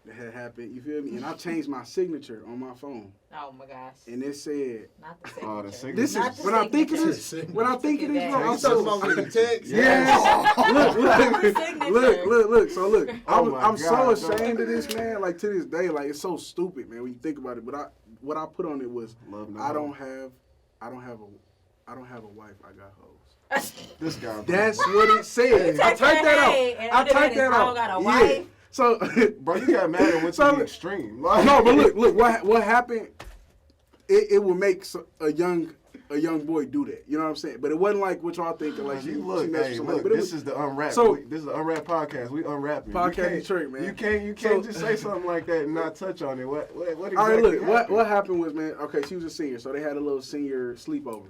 that had happened. You feel me? And I changed my signature on my phone. Oh my gosh. And it said, Not the Oh, the signature. this Not is, the when I think of signature. this, when I think of this, Yeah. bro, I'm You so, talking about when you text? Yes. Signature. Look. So look, Oh my I'm so God, ashamed of this, man. Like to this day, like it's so stupid, man. When you think about it, but what I put on it was, Love no I more. don't have a wife. I got hoes. This guy. bro. That's what it said. I typed that out. I typed that I out. don't got a Yeah. wife. So, Bro, you got mad and went to So- the extreme. Like, no, but look, what happened? It will make a young boy do that. You know what I'm saying? But it wasn't like what y'all thinking. Like you look, messed with hey, somebody. look. But it This was is the Unwrapped. So- This is the Unwrapped podcast. We unwrapping. Podcast Detroit, man. You can't So- just say something like that and not touch on it. What exactly? all right, look. happened? What happened was, man. Okay, she was a senior, so they had a little senior sleepover.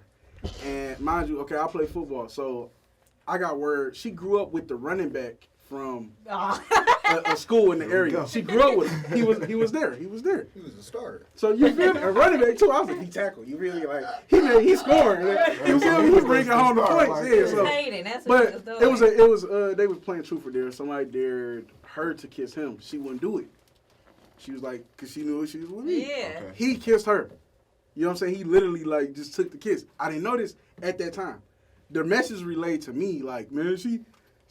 And mind you, okay, I play football, so I got word. She grew up with the running back from Oh. a school in the There we area. go. She grew up with him. He was there. He was a starter. So you feel me? A running back too. I was like, he tackled. You really like he scored. You feel me? He was bringing home the points. Like, Yeah. So, Hating. That's what he but was doing. it was they was playing truth or dare. Somebody dared her to kiss him. She wouldn't do it. She was like, cause she knew she was with me. Yeah. Okay. He kissed her. You know what I'm saying? He literally like just took the kiss. I didn't know this at that time. The message relayed to me like, man, she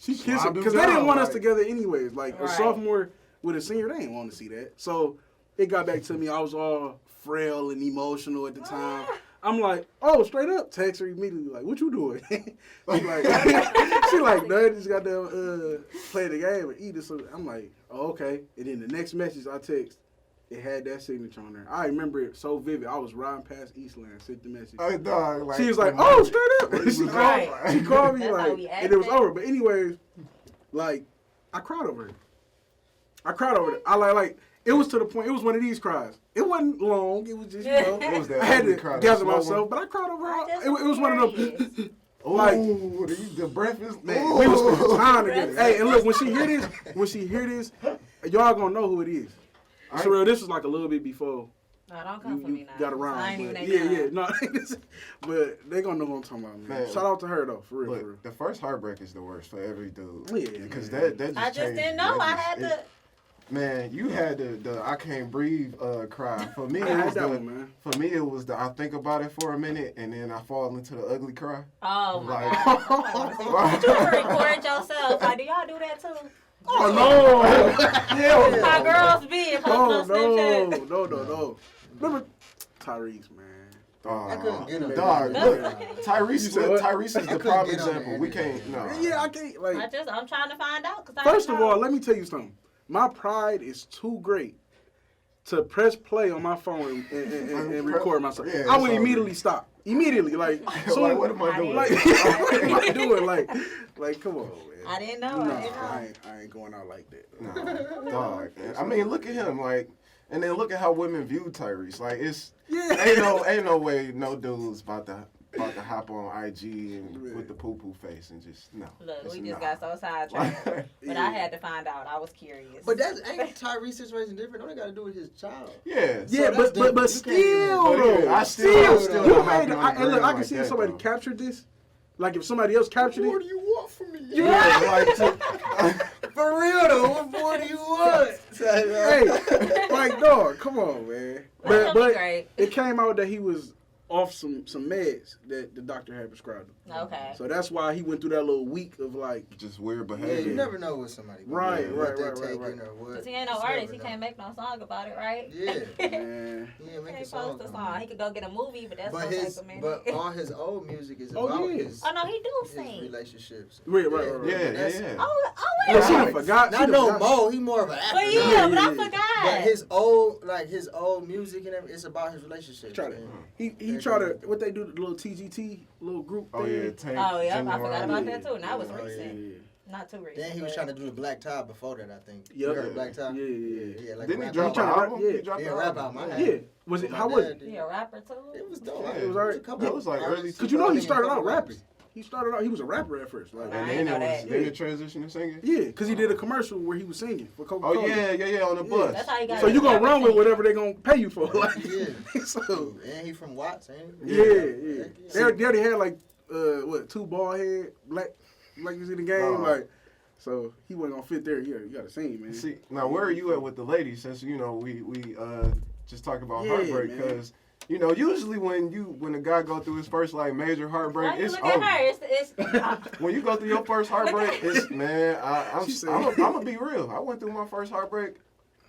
kissed him Slobbed him because they didn't down, want us like- together anyways. Like a Right. sophomore with a senior, they didn't want to see that. So it got back to me. I was all frail and emotional at the time. I'm like, oh, straight up, text her immediately. Like, what you doing? she like, no, just got to play the game and eat it. So I'm like, oh, okay. And then the next message I text, it had that signature on there. I remember it so vivid. I was riding past Eastland, sent the message. Hey, dog, like, She was like, "Oh, straight up." What he she was right. called me That's how like, we and it was acted. over. But anyways, like, I cried over it. I like it was to the point. It was one of these cries. It wasn't long. It was just It was that I had ugly to cry, that gather slow myself, one. but I cried over I it. just It was one of curious. them. Ooh, like, the breath is. Man, ooh. we was spending time together. That's Hey, and look, when she hear this, y'all gonna know who it is. For real, this was like a little bit before No, don't come for me you now. got around. I ain't even But that yeah, young. no. But they gonna know who I'm talking about, man. Man. Shout out to her though, for real, for real. Look, the first heartbreak is the worst for every dude. Yeah, because man. that just I just changed didn't you. know. That I just- had to. Man, you had the I can't breathe cry. For me, I it had was that the one, man. for me it was the I think about it for a minute and then I fall into the ugly cry. Oh my Like- god. Oh, you record yourself. Like, do y'all do that too? Oh no! Hell no. How girls be and post Oh on Snapchat. no! Remember Tyrese, man. I couldn't get him. Dog, Yeah. look, You Tyrese, said what? Tyrese is I the couldn't prime get on example. there We anyway. can't, no. Yeah, I can't like. I'm trying to find out. First of all, let me tell you something. My pride is too great to press play on my phone and record myself. Yeah, I would it's all immediately stop. Immediately, like, Like, what am I doing? Like, what am I doing? Like, come on, man. I didn't know. No, I didn't know. I ain't going out like that. No, dog. I mean, look at him, like, and then look at how women view Tyrese. Like, it's Yeah. ain't no way no dude's about to about to hop on IG and with the poo-poo face and just, no. Look, we just got so sidetracked. But I had to find out. I was curious. But ain't Tyrese's situation different? Don't it got to do with his child? Yeah. Yeah, So but still, though. I still You not made happy it. on the And look, gram I can like see if that, somebody though. captured this. Like if somebody else captured What more it. do you want from me? Yeah, For real though, what more do you want? hey, like dog, come on, man. That'll But be great. it came out that he was off some meds that the doctor had prescribed him. Okay. So that's why he went through that little week of like, Just weird Yeah, behavior. you never know what somebody Right, what right, they right, taking right. or what. Because he ain't no Just artist. never He know. can't make no song about it, right? Yeah. man. He ain't He make a can't song. post a song. He could go get a movie, but that's But gonna his, take a minute. but all his old music is Oh, about yeah. his, Oh, no, he do his sing. relationships. Right. Yeah. Oh, Yeah, wait. she done forgot. Not no Mo. He more of an actor. But yeah, Yeah, but I yeah. forgot. But his old music and everything, it's about his relationships. Try to, man. he tried to, what they do, the little TGT, little group Oh, thing. yeah. Tank, Oh, yeah, I Genuine. forgot about that too. And that was Oh, yeah, recent. Not too recent. Then he was but- trying to do the Black Tie before that, I think. Yep. You heard Black Tie? Yeah. Yeah, like Didn't he rap drop an album. album? Yeah. He dropped Yeah, an rap album. album. I Yeah. had Was it, My how was dad it? did. He a rapper too? It was dope. Yeah, it was alright. a couple That was like early artists. Cause you know he and started couple out rapping. rappers. He started out, he was a rapper at first. Like, I And didn't then know it was that. then it transitioned to singing. yeah, cause he did a commercial where he was singing for Coca-Cola. Oh yeah, on the Yeah. bus. That's how he got So his you gonna run with everything. whatever they gonna pay you for? Like, Yeah. so And he from Watts, ain't he? yeah. Yeah. They already had like two bald head black is in the game, Oh. like. So he wasn't gonna fit there. Yeah, you gotta sing, man. See, now where are you at with the ladies? Since we just talk about Yeah, heartbreak, man. because usually when a guy go through his first like major heartbreak, Why you it's look at over. her? It's When you go through your first heartbreak, it's man. She said- I'm gonna be real. I went through my first heartbreak.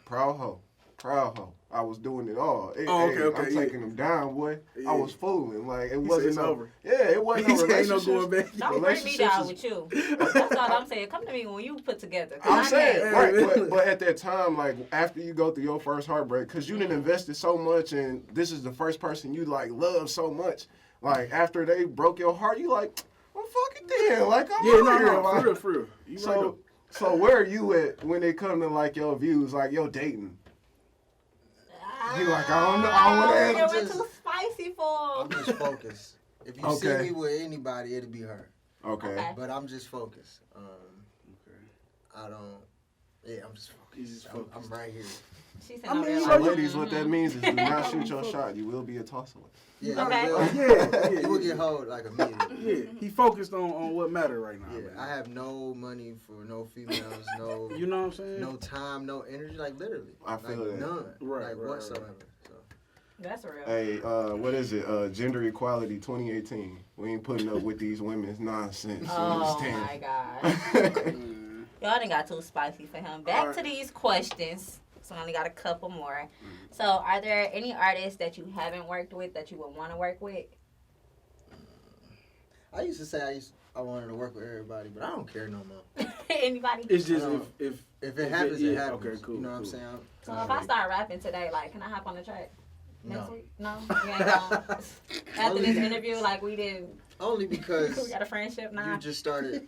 Proud hoe. I was doing it all. Oh, okay, I'm yeah. taking them down, boy. Yeah. I was fooling. Like it He wasn't said it's over. Yeah, it wasn't He no said ain't no relationship. going back. don't bring me down with you. That's all I'm saying. Come to me when you put together. 'Cause I'm I saying, can't. right, but at that time, like after you go through your first heartbreak, because you didn't invested so much, and this is the first person you like love so much. Like after they broke your heart, you like, well, fuck it then. Like I'm Yeah, out here. no, Like, for real. You right so, though. so where are you at when it comes to like your views, like your dating? You like, I don't know, I don't wanna It answer. went too spicy for I'm him. just focused. If you see Okay. me with anybody, it'll be her. Okay. But I'm just focused. Okay. I don't. Yeah, I'm just focused. He's just I'm focused. right here. She said, I no, mean, they're you So know, like, ladies, what that means is do not shoot your Focus. shot. You will be a tosser. Yeah, Okay. you will. Yeah, You will yeah. get hold like immediately. Yeah, he focused on what matter right now. Yeah, man. I have no money for no females, no You know what I'm saying? no time, no energy, like literally. I feel like that. none. Right, like right, whatsoever. right. So That's real. Hey, what is it? Gender equality 2018. We ain't putting up with these women's nonsense. You Oh understand? my God. Mm, Y'all done got too spicy for him. Back to these questions. So I only got a couple more. So are there any artists that you haven't worked with that you would want to work with? I used to say I wanted to work with everybody, but I don't care no more. Anybody? It's just I don't- if If it happens, it yeah, happens. okay, cool, You know what I'm cool. saying? So if I start rapping today, like, can I hop on the track next No. week? No? You ain't gonna, after this interview, like, we didn't, Only because we got a friendship now? you just started.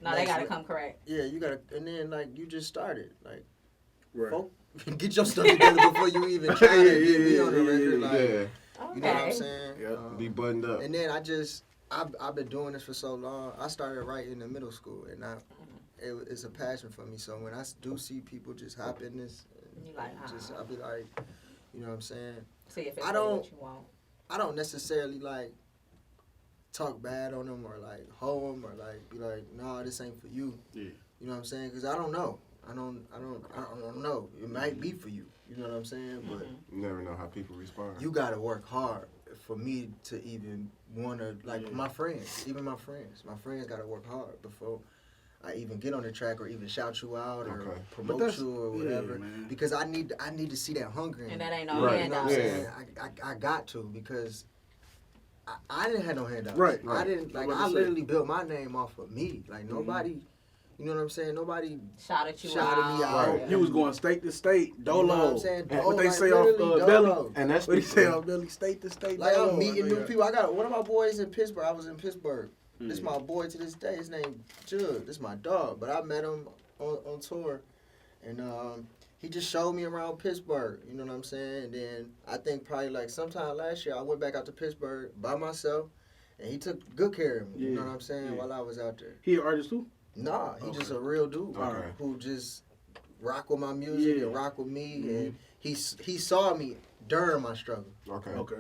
No, they Next gotta week. come correct. Yeah, you gotta, and then like you just started. Like, right. folk, get your stuff together before you even try to get me on the Yeah, record. yeah, Like, Okay. you know what I'm saying? Yeah. Be buttoned up. And then I've been doing this for so long. I started writing in middle school, and it's a passion for me. So when I do see people just hop in this, You like, just I'll be like, you know what I'm saying? See if it's I don't- what you want. I don't necessarily like talk bad on them or like hoe them or like be like, nah, this ain't for you. Yeah. You know what I'm saying? Because I don't know. I don't know. It might be for you. You know what I'm saying? But You never know how people respond. you gotta work hard for me to even wanna like my friends, even my friends. My friends gotta work hard before I even get on the track or even shout you out or Okay. But promote that's- you or yeah, whatever. man. Because I need to see that hunger in And me. that ain't no Right. You know what I'm handout. Yeah. saying? I got to because I didn't have no handouts. Right, I right. didn't like. I'm about I to say. literally built my name off of me. Like nobody, you know what I'm saying? Nobody. Shouted you Shouted out. me out. Right. You was going state to state, dolo. You know what I'm saying? What they Like, say off literally Belly. dolo. And that's What he say the- on Belly? State to state, Like dolo. I'm meeting I know new that. people. I got one of my boys in Pittsburgh. I was in Pittsburgh. This Mm. my boy to this day. His name Jug. This my dog. But I met him on tour, and he just showed me around Pittsburgh. You know what I'm saying? And then I think probably like sometime last year I went back out to Pittsburgh by myself, and he took good care of me. You know what I'm saying? While I was out there. He an artist too? Nah, he just a real dude who just rock with my music and rock with me, and he saw me during my struggle. Okay.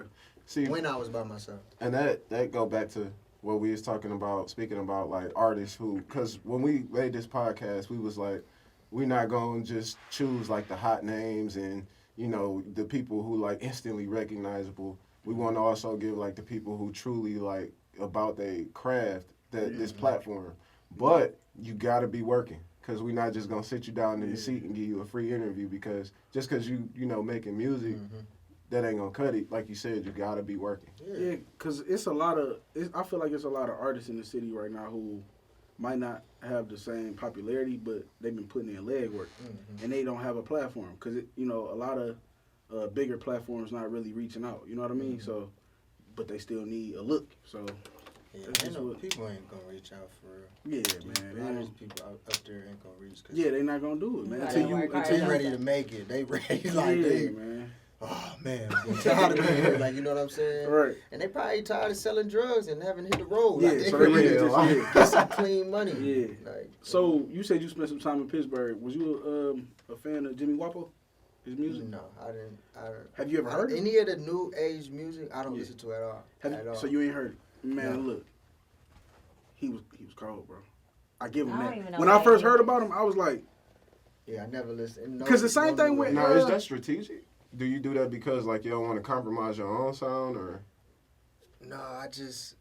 See, when I was by myself. And that go back to what we was talking about, speaking about like artists who, because when we made this podcast, we was like, we not gonna just choose like the hot names and, you know, the people who like instantly recognizable. We want to also give like the people who truly like about their craft this platform. But you gotta be working, because we not just gonna sit you down in the seat and give you a free interview, because just because you know making music, that ain't gonna cut it. Like you said, you gotta be working. Yeah, because it's a lot of. I feel like it's a lot of artists in the city right now who might not have the same popularity, but they've been putting in legwork, and they don't have a platform, because you know a lot of bigger platforms not really reaching out. You know what I mean? So, but they still need a look. So. Yeah, people ain't gonna reach out for real. Yeah, man. A lot of these people up there ain't gonna reach. Yeah, they not gonna do it, man. Until you ready to make it, they ready like man. Oh man, I'm tired of being here. Like, you know what I'm saying? Right. And they probably tired of selling drugs and haven't hit the road. Yeah, like, so they ready to get some clean money. Yeah. Like, so you said you spent some time in Pittsburgh. Was you a fan of Jimmy Wapo? His music? No, I didn't. Have you ever heard any of the new age music? I don't listen to at all. So you ain't heard it? Man, look. He was cold, bro. I give him that. When I first heard about him, I was like, yeah, I never listened. Because the same thing with is that strategic? Do you do that because like you don't want to compromise your own sound, or? No, I just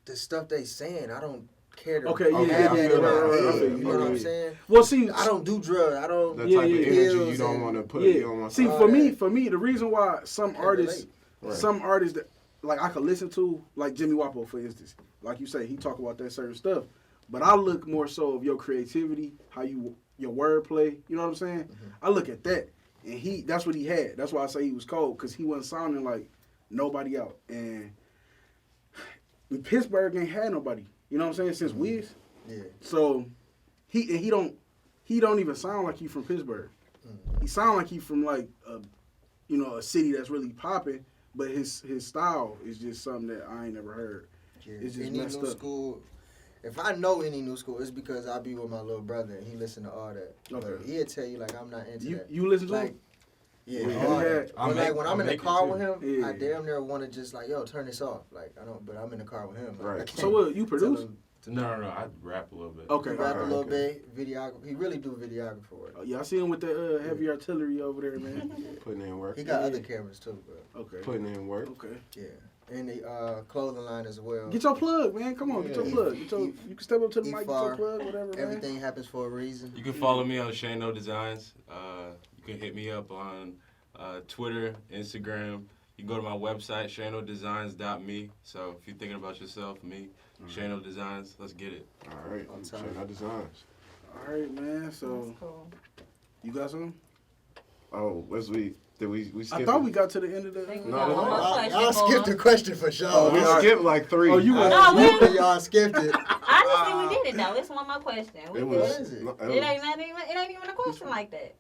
the stuff they saying. I don't care to. Okay, you know what I'm saying? Well, see, I don't do drugs. I don't. The type of energy you don't want to put. You don't want. See, for me, the reason why some artists that like I could listen to, like Jimmy Wapo, for instance, like you say, he talk about that certain stuff, but I look more so of your creativity, how your wordplay. You know what I'm saying? I look at that, and that's what he had. That's why I say he was cold, because he wasn't sounding like nobody out. And Pittsburgh ain't had nobody. You know what I'm saying? Since Wiz. Yeah. So he don't even sound like he from Pittsburgh. He sound like he from like a city that's really popping, but his style is just something that I ain't never heard. Yeah. It's just any messed new up. School. If I know any new school, it's because I be with my little brother and he listen to all that. Okay. But he'll tell you like I'm not into that. You listen to like, him? Yeah, when I'm in the car with him, I damn near want to just like, yo, turn this off. Like I don't, but I'm in the car with him. Like, right. So what? You produce? No. I rap a little bit. Okay. He rap a little bit. Videographer. He really do videographer work. Yeah, I see him with the heavy artillery over there, man. Putting in work. He got other cameras too, bro. Okay. Putting in work. Okay. Yeah. And the clothing line as well. Get your plug, man. Come on, get your plug. You can step up to the mic, get your plug, whatever, man. Everything happens for a reason. You can follow me on Shano Designs. You can hit me up on Twitter, Instagram. You can go to my website, shanodesigns.me. So if you're thinking about yourself, me, Shano Designs, let's get it. All right. Shano Designs. All right, man. So, cool. You got something? Oh, did we skip I thought we got to the end of the... Y'all skipped the question for sure. We skipped like 3. Oh, y'all skipped it. Honestly, we did it though. It's one more question. It ain't even a question like that.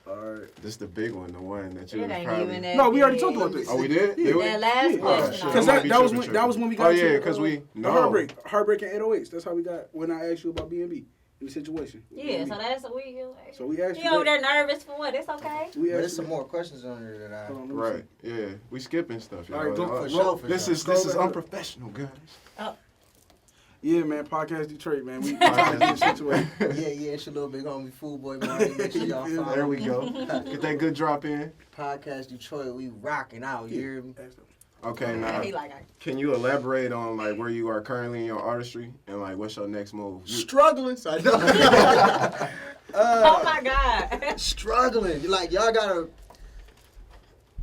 All right. This is the big one, the one that you ain't probably... even that No, we already big. talked about this. Oh, we did? That last question. Because that was when we got to the Heartbreak and 808s. That's how we got when I asked you about BMB in the situation. Yeah, so that's what we... So we asked you over there nervous for what? It's okay. But there's some more questions on there that I... Right, yeah. We skipping stuff, y'all. All right, for sure. This is unprofessional, guys. Oh. Yeah, man, Podcast Detroit, man. We trying to get situated. Yeah, it's your little big homie, Food Boy Marty. Make sure y'all follow. There we go. Get that good drop in. Podcast Detroit, we rocking out, you hear me? Okay, now, can you elaborate on, like, where you are currently in your artistry and, like, what's your next move? Struggling, so I know. Oh, my God. Struggling. Like, y'all gotta,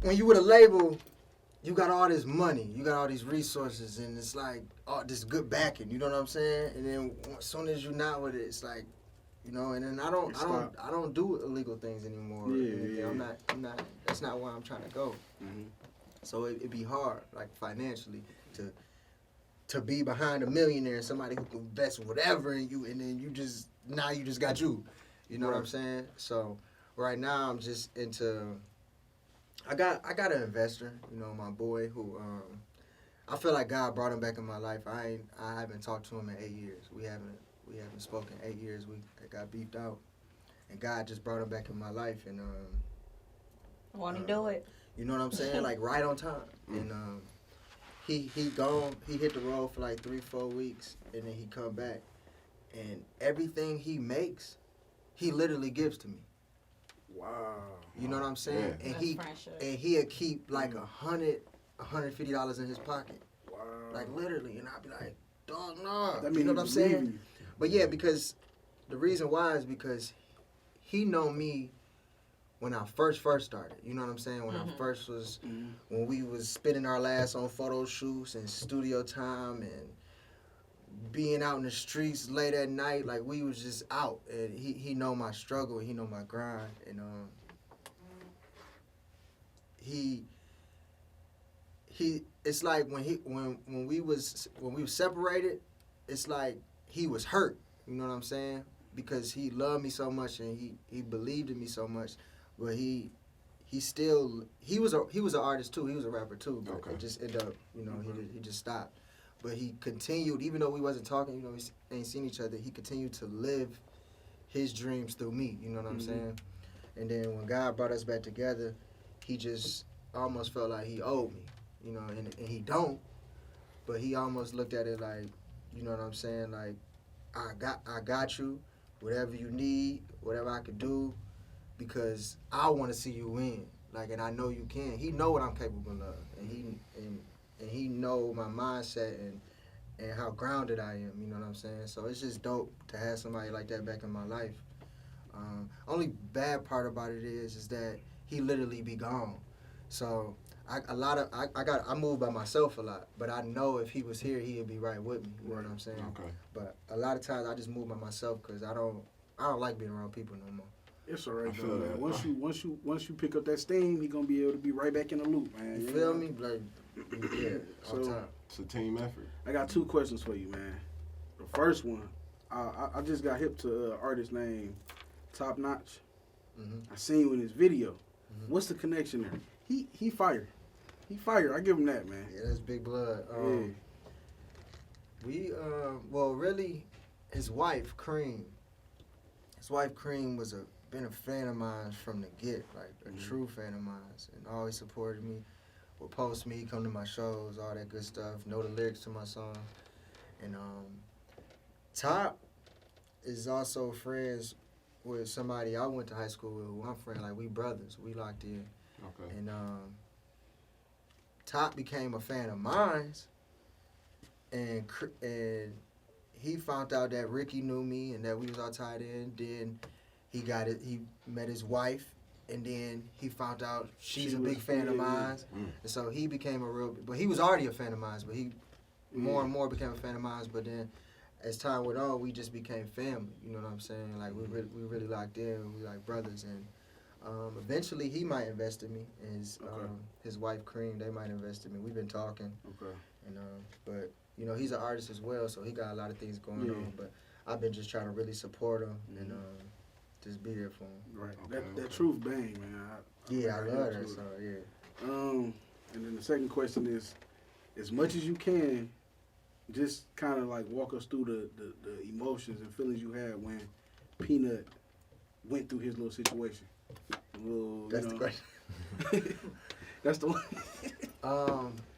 when you with a label, you got all this money, you got all these resources, and it's like, oh, this good backing, you know what I'm saying? And then as soon as you're not with it, it's like, you know, and then I don't do illegal things anymore. Yeah. I'm not. That's not where I'm trying to go. Mm-hmm. So it'd be hard, like financially, to be behind a millionaire, somebody who can invest whatever in you, and then you just now you just got you. You know what I'm saying? So right now I'm just into. I got an investor, you know, my boy who I feel like God brought him back in my life. I haven't talked to him in 8 years. We haven't spoken in 8 years. We got beefed out, and God just brought him back in my life, and Want to do it? you know what I'm saying? Like right on time, and he gone. He hit the road for like 3-4 weeks, and then he come back, and everything he makes, he literally gives to me. Wow. You know what I'm saying? Yeah. And he'll keep like $150 in his pocket, Wow. like literally, and I'll be like, dog, nah. That You means know what I'm saying? you. But yeah, because the reason why is because he know me when I first started. You know what I'm saying? When I first was, when we was spending our last on photo shoots and studio time and being out in the streets late at night, like we was just out. And he know my struggle, he know my grind, and he it's like when we was separated, it's like he was hurt. You know what I'm saying? Because he loved me so much and he believed in me so much, but he was an artist too. He was a rapper too, but it just ended up, you know, he just stopped. But he continued, even though we wasn't talking, you know, we ain't seen each other. He continued to live his dreams through me. You know what I'm saying? And then when God brought us back together, he just almost felt like he owed me, you know, and he don't. But he almost looked at it like, you know what I'm saying? Like, I got you, whatever you need, whatever I could do, because I want to see you win. Like, and I know you can. He know what I'm capable of, and he know my mindset and how grounded I am. You know what I'm saying? So it's just dope to have somebody like that back in my life. Only bad part about it is that he literally be gone. So I move by myself a lot, but I know if he was here, he'd be right with me. You know what I'm saying? Okay. But a lot of times I just move by myself because I don't like being around people no more. It's alright though, man. Once you pick up that steam, he gonna be able to be right back in the loop, man. You feel me? Like, yeah, all the time. It's a team effort. I got 2 questions for you, man. The first one, I just got hip to an artist named Top Notch. I seen you in his video. What's the connection there? He fired. He fired. I give him that, man. Yeah, that's big blood. Yeah. We well, really, his wife Cream was been a fan of mine from the get, like a true fan of mine, and always supported me. Would post me, come to my shows, all that good stuff. Know the lyrics to my song, and Top is also friends with somebody I went to high school with. One friend, like we brothers, we locked in. Okay. And Top became a fan of mine, and he found out that Ricky knew me and that we was all tied in. Then he met his wife, and then he found out she's a big fan of mine. And so he became but he was already a fan of mine, but he more and more became a fan of mine. But then as time went on, we just became family. You know what I'm saying? Like we really locked in. We like brothers, and eventually he might invest in me, and his wife Cream, they might invest in me. We've been talking. Okay. And but you know, he's an artist as well, so he got a lot of things going on. But I've been just trying to really support him and just be there for him. Right. That truth bang, man. I love that. So yeah. And then the second question is, as much as you can, just kind of like walk us through the emotions and feelings you had when Peanut went through his little situation. That's the question. That's the one.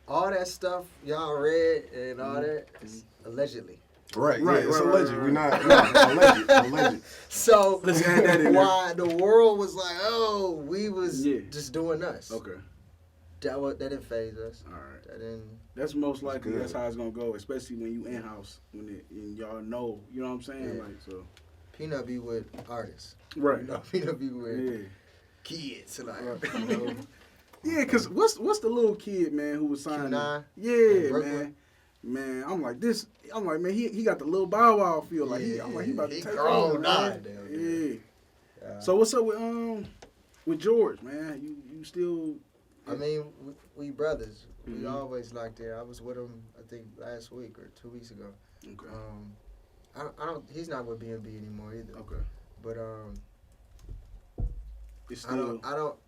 All that stuff y'all read and all that is allegedly. Right. It's alleged. We're not alleged. So let's add that in why the world was like, oh, we was just doing us. Okay. That didn't phase us. All right. That didn't. That's most likely. That's how it's gonna go, especially when you in house, and y'all know. You know what I'm saying? Yeah. Like so. Peanut be with artists. Right. You know, Peanut be with kids. Like, you know. Yeah, cause what's the little kid, man, who was signing? Q9? Yeah, man. I'm like, man, he got the little Bow Wow feel. Like I'm like, he about to take over, man. Yeah. So what's up with George, man? You still? I mean, we brothers. We always like that. I was with him, I think, last week or 2 weeks ago. Okay. I don't. He's not with BMB anymore either. Okay. But It's still.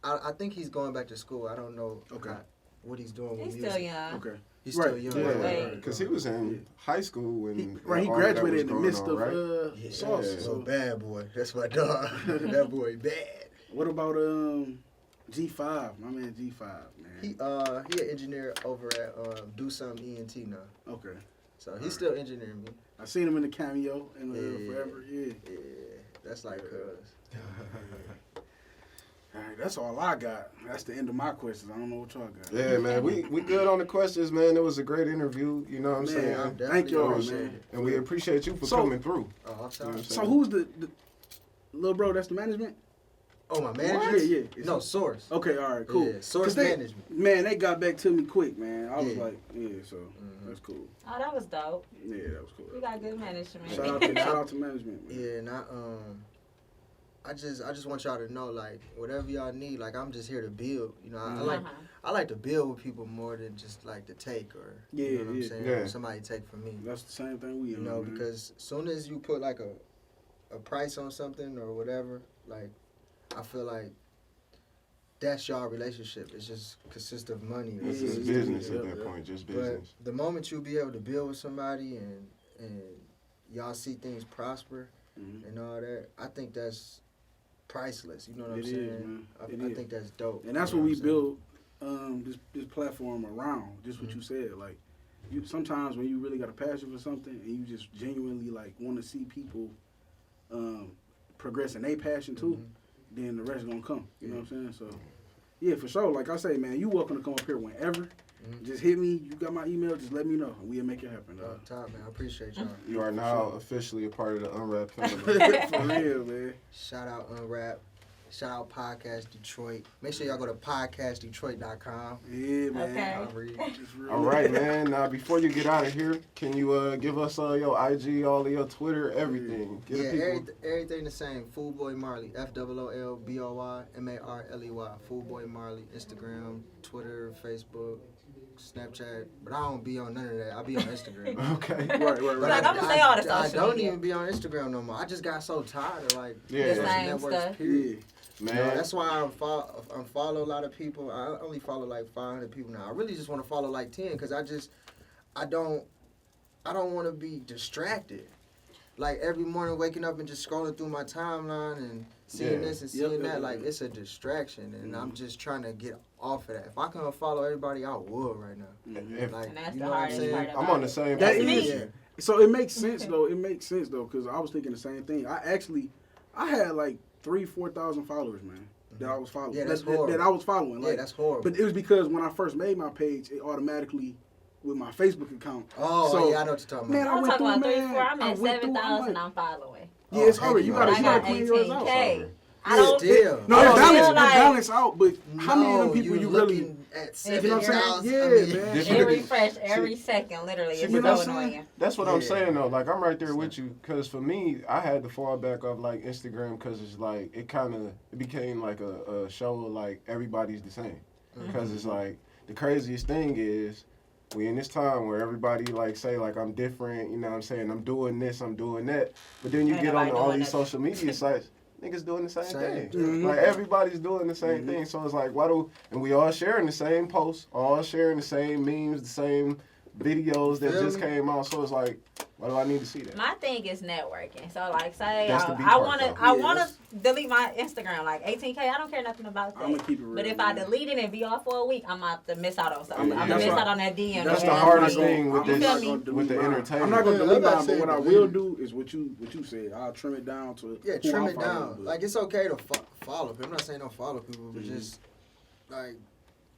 I think he's going back to school. I don't know. Okay. What he's doing with He's music. still young. Okay. He's still Right. young. Yeah, because he was in high school when He all of that graduated was in the going midst on, of right? Yeah. sauce. Yeah. So bad boy. That's my dog. That boy bad. What about G5? My man G5, man. He an engineer over at Do Something ENT now. Okay. So he's still engineering me. I seen him in the cameo in Yeah. Forever. Yeah. Yeah, that's like All right, that's all I got. That's the end of my questions. I don't know what y'all got. Yeah, man, we good on the questions, man. It was a great interview. You know what I'm Man, saying? thank y'all, appreciate man. it. And we appreciate you for So- coming through. Oh, I'm You know sorry. what I'm So saying? who's the little bro? That's the management. Oh, my manager? Yeah. No, Source. Okay, all right, cool. Yeah, Source 'Cause they, Management. man, they got back to me quick, man. I was Yeah. like, so that's cool. Oh, that was dope. Yeah, that was cool. You got good management. Shout out to management, man. Yeah, and I just want y'all to know, like, whatever y'all need, like, I'm just here to build. You know, I like to build with people more than just like to take or you know what I'm saying. Yeah. Somebody take from me. That's the same thing we You on, know, man. because as soon as you put like a price on something or whatever, like, I feel like that's y'all relationship. It just consists of money. or This Yeah, is something. business yeah, at that yeah. point, just But business. the moment you be able to build with somebody and y'all see things prosper Mhm. and all that, I think that's priceless. You know what I'm It is, saying? man. I think that's dope. And that's You know what we I'm saying? build this platform around. Just what you said, like you sometimes when you really got a passion for something and you just genuinely like want to see people progress in their passion too, then the rest gonna come. You know what I'm saying? So yeah, for sure. Like I say, man, you welcome to come up here whenever. Just hit me. You got my email. Just let me know, and we'll make it happen. Dog. Top, man. I appreciate y'all. You are now officially a part of the Unwrapped family. For real, man. Shout out Unwrapped. Shout out Podcast Detroit. Make sure y'all go to podcastdetroit.com. Yeah, man. Okay. I'll read. It's real. All right, man. Now, before you get out of here, can you give us your IG, all of your Twitter, everything? Give Yeah, the people. everything the same. Foolboy Marley. FOOLBOYMARLEY. Foolboy Marley. Instagram, Twitter, Facebook, Snapchat. But I don't be on none of that. I be on Instagram. Okay. Right. But Like, I'm gonna say all the I social don't media. even be on Instagram no more. I just got so tired of like Yeah. The social same networks, stuff. period. Yeah. Man, You know, that's why I unfollow a lot of people. I only follow like 500 people now. I really just want to follow like 10 because I don't want to be distracted. Like every morning waking up and just scrolling through my timeline and seeing Yeah. this and seeing Yep. that, like it's a distraction, and I'm just trying to get off of that. If I can unfollow everybody, I would right now. if, Like, And that's you the know what I'm hardest saying? part I'm about on the it. same That page. is- Yeah. So it makes sense though. It makes sense though because I was thinking the same thing. I had like 3,000-4,000 followers, man. That I was following. Yeah, that's that horrible. I was following. Yeah, Like, that's horrible. but it was because when I first made my page, it automatically with my Facebook account. Oh, So, yeah, I know what you're talking man, about. I'm went talking about through, 3, man. 4. I'm I at went through, I'm 7,000. like- I'm following. Yeah, it's Oh, already. You heck gotta I no. got clean yours out. 18K. I Yeah, don't. Still. No, I it's don't balance. feel like- balance out. But how many of them people you really? looking at You know what I'm saying? 7,000? Yeah, I mean, man. It refresh every second, literally. It's you know so what I'm saying? annoying. That's what I'm Yeah. saying though. Like I'm right there with you, cause for me, I had to fall back off like Instagram, cause it's like it became like a show of like everybody's the same, cause it's like the craziest thing is we in this time where everybody like say like I'm different, you know what I'm saying, I'm doing this, I'm doing that, but then you Ain't get on nobody all doing these nothing. social media sites. Niggas doing the same Same. thing. Mhm. Like everybody's doing the same thing. So it's like, and we all sharing the same posts, all sharing the same memes, the same videos that Feel just me? came out. So it's like, why do I need to see that? My thing is networking. So like, say That's the B I part, want to, though. I Yeah, want to delete my Instagram, like 18K. I don't care nothing about that. I'm gonna keep it real. But if man. I delete it and be off for a week, I'm about to miss out on something. I'm- I'm that's gonna miss why- out on that DM. That's or the that hardest like- thing with I'm this, not gonna with delete the mine. entertainment. I'm not gonna Yeah, delete I'm not mine, but saying what I delete will it. do is what you said. I'll trim it down to Yeah, who trim I'm it following, down. but Like, it's okay to follow people. I'm not saying don't follow people, but just, like,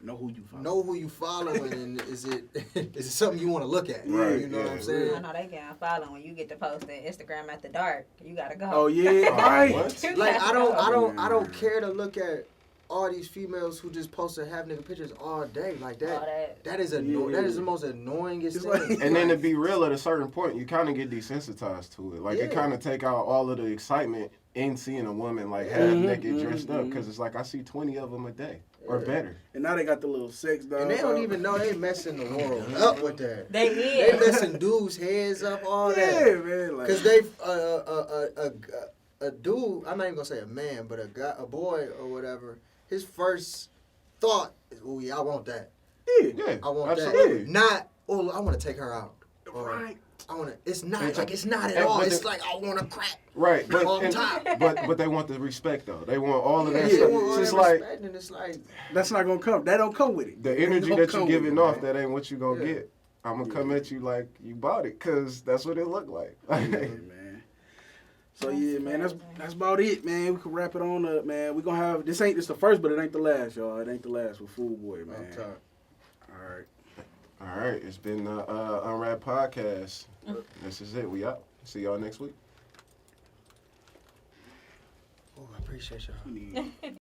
know who you follow. know who you following and is it something you want to look at? Right, You know what yeah. I'm saying? I know they getting following when you get to posting Instagram at the dark. You gotta go. Oh yeah, Oh, right. what? You Like, gotta go. I don't care to look at all these females who just post their half nigga pictures all day like All that. that. That is Yeah. That is the most annoyingest It's thing. like- And then to be real, at a certain point, you kind of get desensitized to it. Like it Yeah. kind of take out all of the excitement in seeing a woman like half naked dressed up because it's like I see 20 of them a day or better. And now they got the little sex dolls. And they don't even know they messing the world up with that. They They is. messing dudes' heads up, all Yeah, that. man. Like, Because they, a dude, I'm not even gonna say a man, but a boy or whatever, his first thought is, oh yeah, I want that. Yeah, I want absolutely. that. Not, oh, I want to take her out. Or, right. I want to. It's not It's like it's not at and all. with It's the- like I want to crack. Right, but On top. but they want the respect though. They want all of that Yeah, stuff. They want all It's just that like respect, and it's like That's not gonna come. That don't come with it. the It energy don't that come you're with giving it, off, man. that ain't what you gonna Yeah. get. I'm gonna Yeah. come at you like you bought it, cause that's what it looked like. Yeah, man. So yeah, man, that's about it, man. We can wrap it on up, man. We gonna have this the first, but it ain't the last, y'all. It ain't the last with Fool Boy, man. on top. All right. All right, it's been the Unwrapped Podcast. This is it. We out. See y'all next week. Oh, I appreciate y'all. We need-